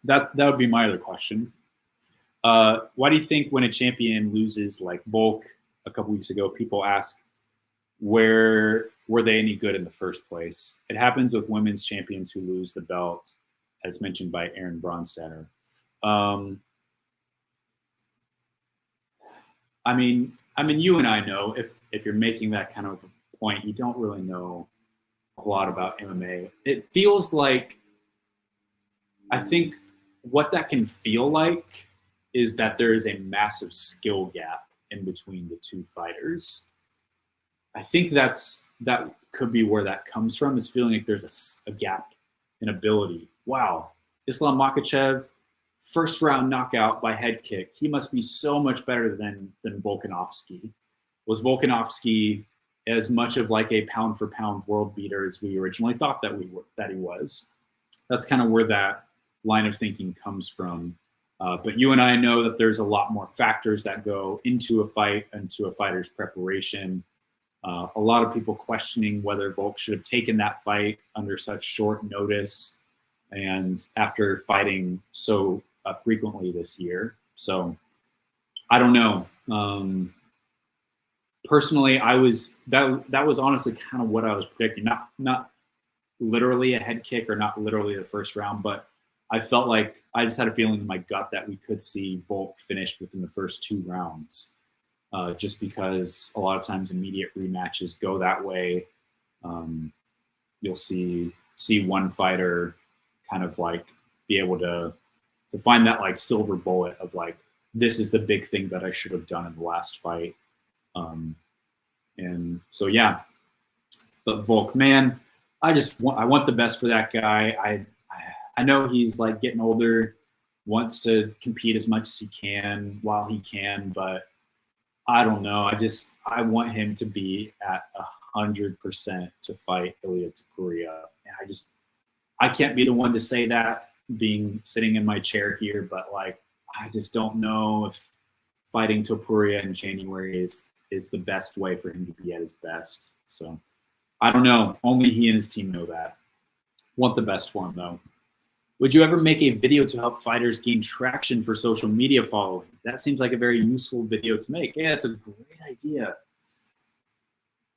That would be my other question. Why do you think when a champion loses like Volk a couple weeks ago, people ask, where were they any good in the first place? It happens with women's champions who lose the belt, as mentioned by Aaron Bronstetter. I mean, you and I know if you're making that kind of a point, you don't really know a lot about MMA. It feels like, I think what that can feel like is that there is a massive skill gap in between the two fighters. I think that could be where that comes from, is feeling like there's a gap in ability. Wow, Islam Makhachev, first round knockout by head kick. He must be so much better than Volkanovski. Was Volkanovski as much of like a pound for pound world beater as we originally thought that he was? That's kind of where that line of thinking comes from. But you and I know that there's a lot more factors that go into a fight, into a fighter's preparation. A lot of people questioning whether Volk should have taken that fight under such short notice and after fighting so frequently this year. So I don't know. Personally, that was honestly kind of what I was predicting. Not literally a head kick or not literally the first round, but I felt like I just had a feeling in my gut that we could see Volk finished within the first 2 rounds. Just because a lot of times immediate rematches go that way. You'll see one fighter kind of like be able to find that like silver bullet of like, this is the big thing that I should have done in the last fight. And so, yeah, but Volk, man, I want the best for that guy. I know he's like getting older, wants to compete as much as he can while he can, but I don't know. I want him to be at 100% to fight Ilia Topuria. And I can't be the one to say that sitting in my chair here, but like, I just don't know if fighting Topuria in January is the best way for him to be at his best. So I don't know. Only he and his team know that. Want the best for him though. Would you ever make a video to help fighters gain traction for social media following? That seems like a very useful video to make. Yeah, it's a great idea.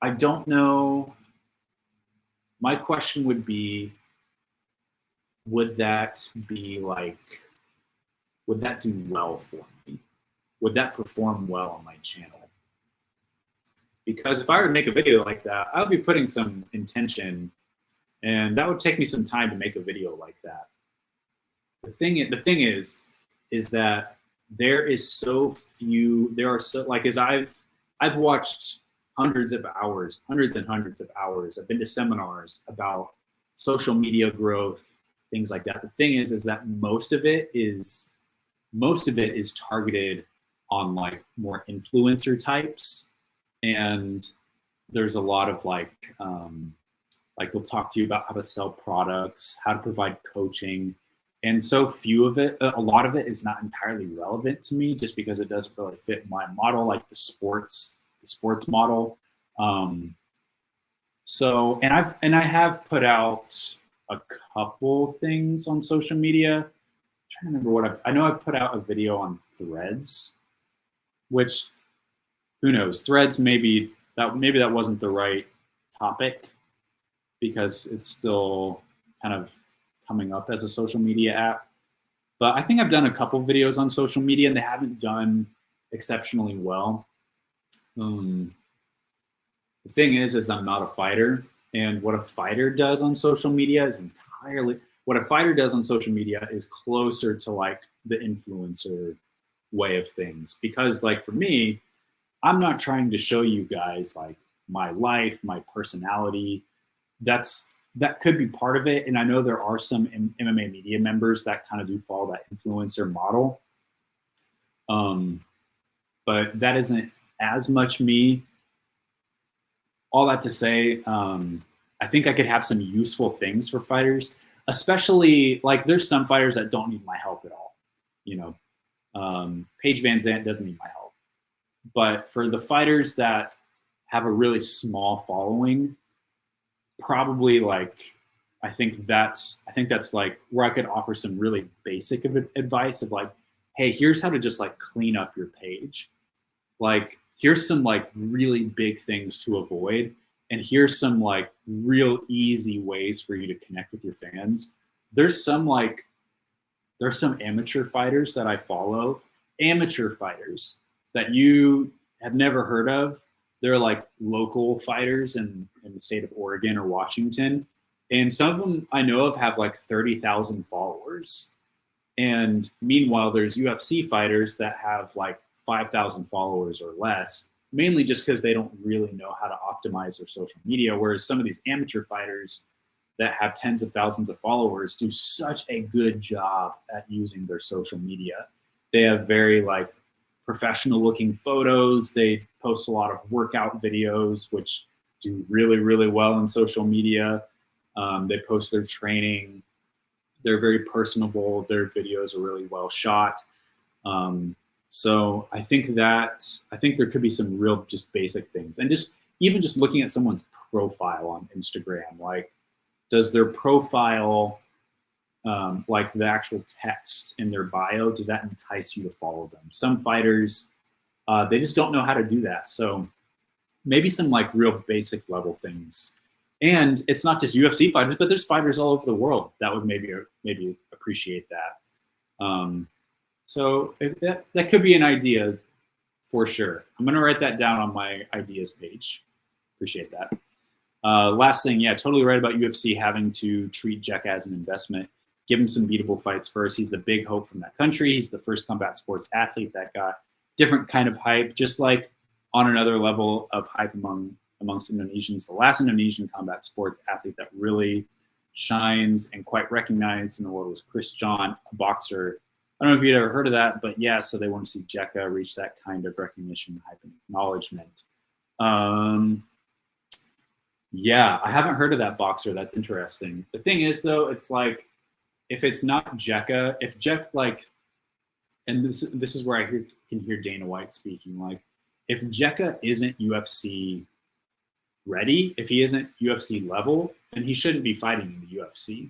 I don't know. My question would be, would that do well for me? Would that perform well on my channel? Because if I were to make a video like that, I would be putting some intention, and that would take me some time to make a video like that. The thing is that there are so like, as I've watched hundreds and hundreds of hours. I've been to seminars about social media growth, things like that. The thing is that most of it is targeted on like more influencer types, and there's a lot of like they'll talk to you about how to sell products, how to provide coaching. And so few of it, a lot of it is not entirely relevant to me just because it doesn't really fit my model, like the sports model. So, and I have put out a couple things on social media. I'm trying to remember what I know I've put out a video on Threads, which who knows? Threads maybe that wasn't the right topic because it's still kind of coming up as a social media app. But I think I've done a couple videos on social media and they haven't done exceptionally well. The thing is I'm not a fighter, and what a fighter does on social media is closer to like the influencer way of things. Because like for me, I'm not trying to show you guys like my life, my personality. That could be part of it. And I know there are some MMA media members that kind of do follow that influencer model. But that isn't as much me. All that to say, I think I could have some useful things for fighters, especially like there's some fighters that don't need my help at all. You know, Paige Van Zandt doesn't need my help. But for the fighters that have a really small following, probably like I think that's like where I could offer some really basic advice of like, hey, here's how to just like clean up your page. Like here's some like really big things to avoid, and here's some like real easy ways for you to connect with your fans. There's some amateur fighters that I follow, amateur fighters that you have never heard of. They're like local fighters in the state of Oregon or Washington. And some of them I know of have like 30,000 followers. And meanwhile, there's UFC fighters that have like 5,000 followers or less, mainly just because they don't really know how to optimize their social media. Whereas some of these amateur fighters that have tens of thousands of followers do such a good job at using their social media. They have very like professional looking photos. They post a lot of workout videos, which do really, really well on social media. They post their training. They're very personable. Their videos are really well shot. So I think there could be some real just basic things. And just even just looking at someone's profile on Instagram, like does their profile, like the actual text in their bio, does that entice you to follow them? Some fighters, they just don't know how to do that. So maybe some like real basic level things. And it's not just UFC fighters, but there's fighters all over the world that would maybe appreciate that. So that could be an idea for sure. I'm going to write that down on my ideas page. Appreciate that. Last thing, yeah, totally right about UFC having to treat JCK as an investment. Give him some beatable fights first. He's the big hope from that country. He's the first combat sports athlete that got different kind of hype, just like on another level of hype amongst Indonesians. The last Indonesian combat sports athlete that really shines and quite recognized in the world was Chris John, a boxer. I don't know if you'd ever heard of that, but yeah, so they want to see JCK reach that kind of recognition, hype, and acknowledgement. Yeah, I haven't heard of that boxer. That's interesting. The thing is, though, it's like, if it's not JCK, if JCK, like, and this is where I can hear Dana White speaking, like, if JCK isn't UFC ready, if he isn't UFC level, then he shouldn't be fighting in the UFC.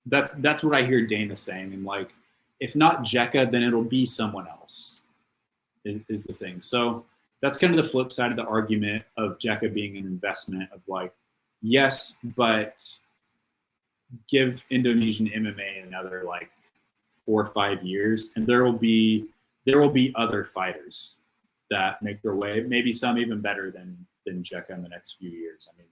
That's what I hear Dana saying. And like, if not JCK, then it'll be someone else is the thing. So that's kind of the flip side of the argument of JCK being an investment of like, yes, but give Indonesian MMA another like 4 or 5 years, and there will be other fighters that make their way, maybe some even better than JCK in the next few years. I mean,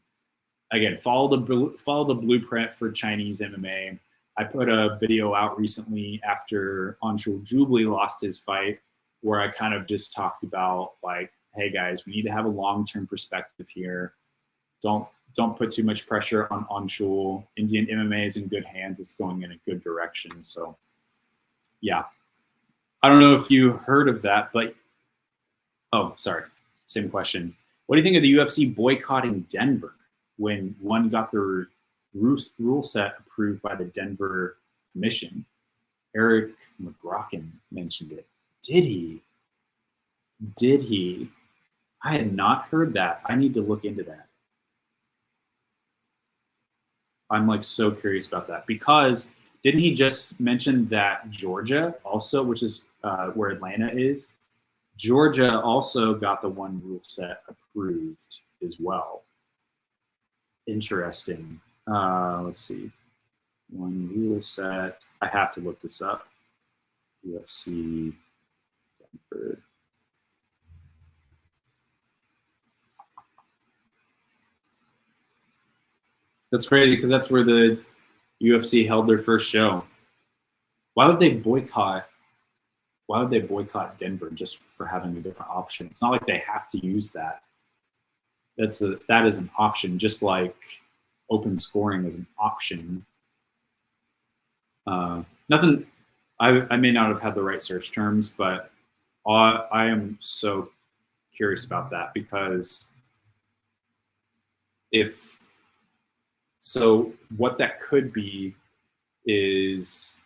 again, follow the blueprint for Chinese MMA. I put a video out recently after Anshul Jubli lost his fight, where I kind of just talked about like, hey guys, we need to have a long-term perspective here. Don't put too much pressure on Anshul. Indian MMA is in good hands. It's going in a good direction. So yeah, I don't know if you heard of that, but oh, sorry, same question. What do you think of the UFC boycotting Denver when one got their rule set approved by the Denver Commission? Eric McGrocken mentioned it. Did he? I had not heard that. I need to look into that. I'm like so curious about that, because didn't he just mention that Georgia also, which is where Atlanta is, Georgia also got the one rule set approved as well. Interesting. Let's see. One rule set. I have to look this up. UFC Denver. That's crazy, because that's where the UFC held their first show. Why would they boycott? Why would they boycott Denver just for having a different option? It's not like they have to use that. That is an option, just like open scoring is an option. Nothing. I may not have had the right search terms, but I am so curious about that, because what that could be is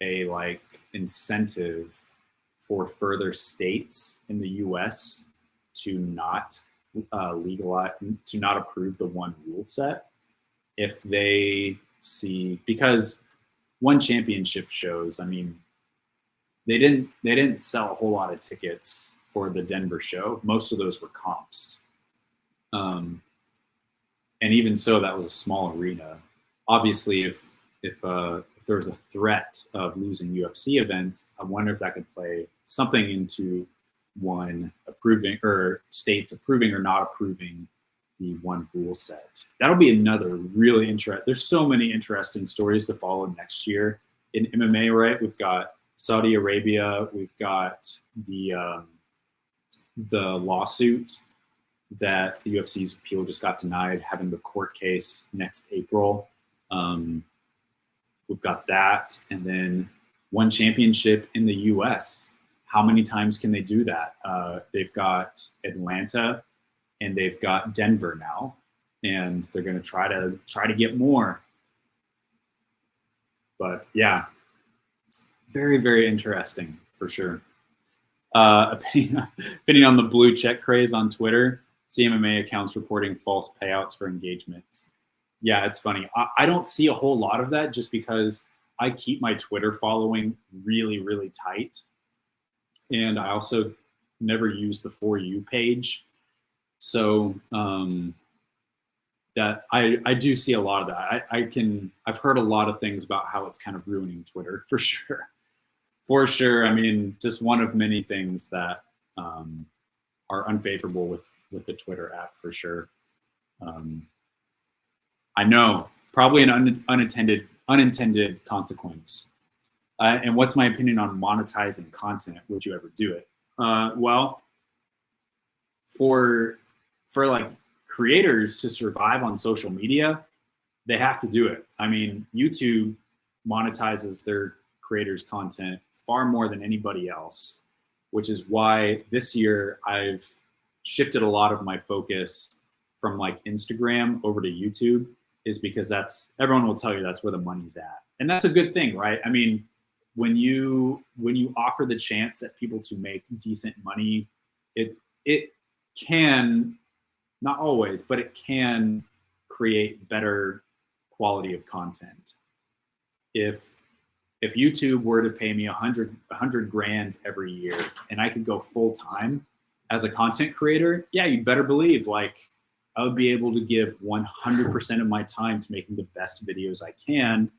a like incentive for further states in the U.S. to not legalize, to not approve the one rule set if they see, because one championship shows, I mean, they didn't sell a whole lot of tickets for the Denver show. Most of those were comps. And even so, that was a small arena. Obviously, if there was a threat of losing UFC events, I wonder if that could play something into one approving, or states approving or not approving the one rule set. That'll be another really interesting. There's so many interesting stories to follow next year in MMA, right? We've got Saudi Arabia. We've got the lawsuit that the UFC's appeal just got denied, having the court case next April. We've got that, and then one championship in the US. How many times can they do that? They've got Atlanta and they've got Denver now, and they're going to try to get more. But yeah, very, very interesting for sure. Opinion on the blue check craze on Twitter. CMMA accounts reporting false payouts for engagements. Yeah, it's funny. I don't see a whole lot of that, just because I keep my Twitter following really, really tight. And I also never use the For You page. So that I do see a lot of that. I've heard a lot of things about how it's kind of ruining Twitter, for sure. For sure. I mean, just one of many things that are unfavorable with the Twitter app, for sure. I know, probably an unintended consequence. And what's my opinion on monetizing content? Would you ever do it? Well, for like creators to survive on social media, they have to do it. I mean, YouTube monetizes their creators' content far more than anybody else, which is why this year I've shifted a lot of my focus from like Instagram over to YouTube, is because everyone will tell you that's where the money's at. And that's a good thing, right? I mean, when you offer the chance at people to make decent money, it can, not always, but it can create better quality of content. If YouTube were to pay me $100 grand every year and I could go full time as a content creator, yeah, you better believe like I would be able to give 100% of my time to making the best videos I can,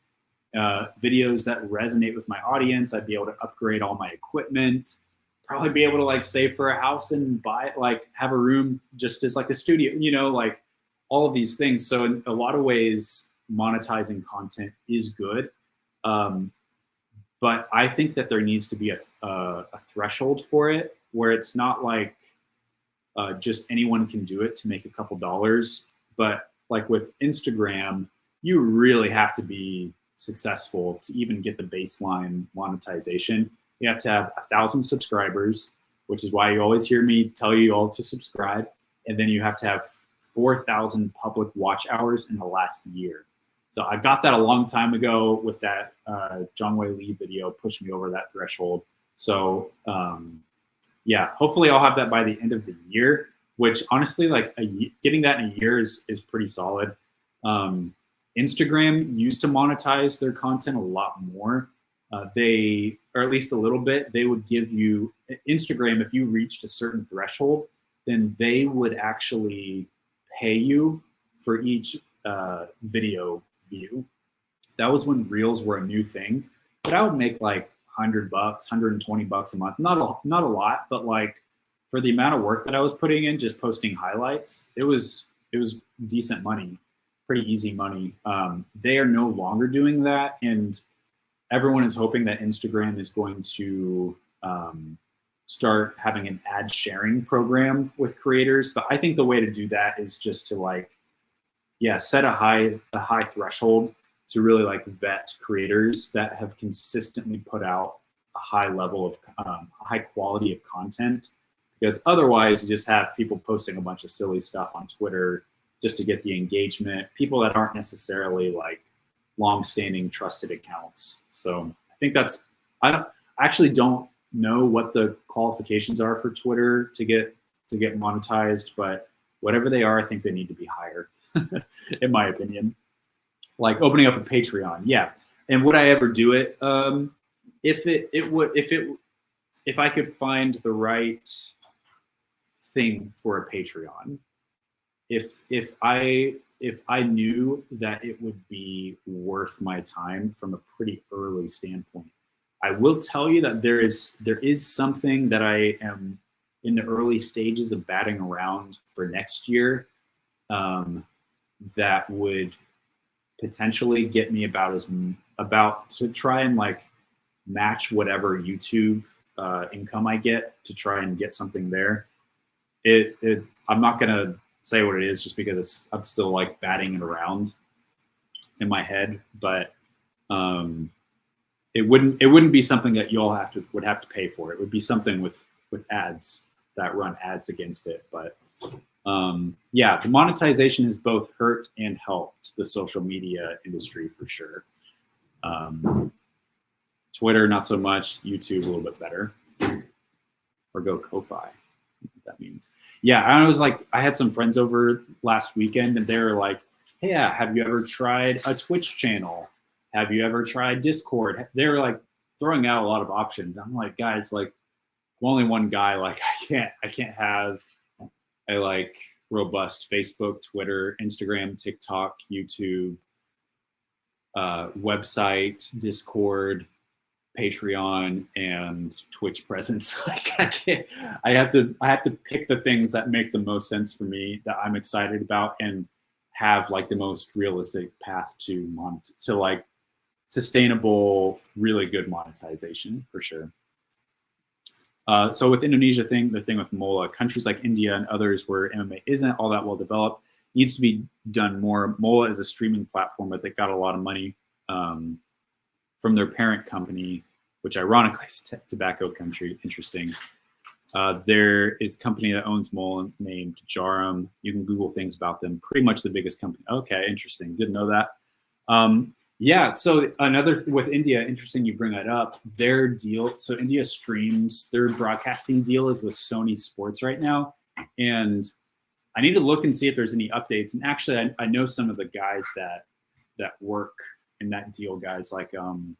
videos that resonate with my audience. I'd be able to upgrade all my equipment, probably be able to like save for a house and buy, like have a room just as like a studio, you know, like all of these things. So in a lot of ways, monetizing content is good. But I think that there needs to be a threshold for it, where it's not like just anyone can do it to make a couple dollars. But like with Instagram, you really have to be successful to even get the baseline monetization. You have to have 1,000 subscribers, which is why you always hear me tell you all to subscribe. And then you have to have 4,000 public watch hours in the last year. So I got that a long time ago with that John Wei Lee video, pushed me over that threshold. So yeah, hopefully I'll have that by the end of the year, which honestly, like getting that in a year is pretty solid. Instagram used to monetize their content a lot more. They, or at least a little bit, they would give you Instagram, if you reached a certain threshold, then they would actually pay you for each video view. That was when Reels were a new thing, but I would make like $100, $120 a month. Not a lot, but like for the amount of work that I was putting in, just posting highlights, it was decent money, pretty easy money. They are no longer doing that, and everyone is hoping that Instagram is going to start having an ad sharing program with creators. But I think the way to do that is just to like, set a high threshold to really like vet creators that have consistently put out a high level of high quality of content, because otherwise you just have people posting a bunch of silly stuff on Twitter just to get the engagement, people that aren't necessarily like long-standing trusted accounts. So I think that's, I actually don't know what the qualifications are for Twitter to get monetized, but whatever they are, I think they need to be higher, in my opinion. Like opening up a Patreon, yeah. And would I ever do it? If I could find the right thing for a Patreon, if I knew that it would be worth my time from a pretty early standpoint. I will tell you that there is something that I am in the early stages of batting around for next year, that would potentially get me about to try and like match whatever YouTube income I get, to try and get something there. I'm not gonna say what it is just because I'm still like batting it around in my head, but it wouldn't be something that y'all would have to pay for. It would be something with ads that run ads against it. But the monetization has both hurt and helped the social media industry for sure. Twitter, not so much. YouTube, a little bit better. Or go Ko-Fi. I don't know what that means. Yeah, I had some friends over last weekend, and they were like, hey, yeah, have you ever tried a Twitch channel? Have you ever tried Discord? They were like throwing out a lot of options. I'm like, guys, like, I'm only one guy. Like, I can't have a like robust Facebook, Twitter, Instagram, TikTok, YouTube, website, Discord, Patreon, and Twitch presence. Like I have to pick the things that make the most sense for me, that I'm excited about, and have like the most realistic path to like sustainable, really good monetization for sure. So with Indonesia the thing with MOLA, countries like India and others where MMA isn't all that well developed, needs to be done more. MOLA is a streaming platform, but they got a lot of money from their parent company, which ironically is a tobacco country. Interesting. There is a company that owns MOLA named Jarum. You can Google things about them. Pretty much the biggest company. Okay, interesting. Didn't know that. So another with India, interesting you bring that up. Their deal, so India streams, their broadcasting deal is with Sony Sports right now. And I need to look and see if there's any updates. And actually, I know some of the guys that work in that deal, guys like Somesh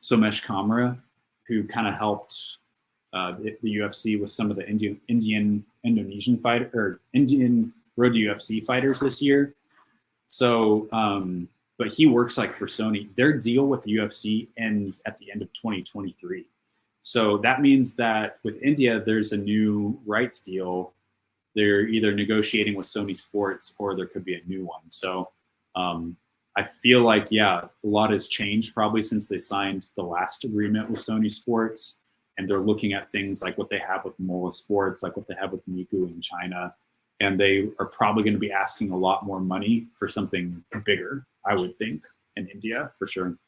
Kamra, who kind of helped the UFC with some of the Indian Road to UFC fighters this year. So, but he works like for Sony. Their deal with the UFC ends at the end of 2023. So that means that with India, there's a new rights deal. They're either negotiating with Sony Sports or there could be a new one. So I feel like, a lot has changed probably since they signed the last agreement with Sony Sports. And they're looking at things like what they have with MOLA Sports, like what they have with Miku in China. And they are probably going to be asking a lot more money for something bigger, I would think, in India for sure.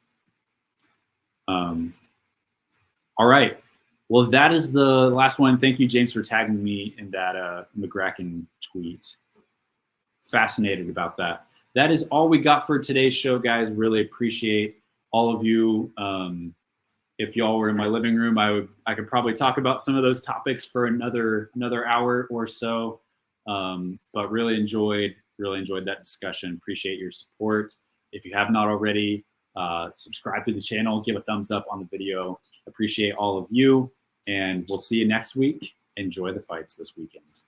All right. Well, that is the last one. Thank you, James, for tagging me in that McGracken tweet. Fascinated about that. That is all we got for today's show, guys. Really appreciate all of you. If y'all were in my living room, I could probably talk about some of those topics for another hour or so. But really enjoyed Really enjoyed that discussion. Appreciate your support. If you have not already, subscribe to the channel, give a thumbs up on the video. Appreciate all of you, and we'll see you next week. Enjoy the fights this weekend.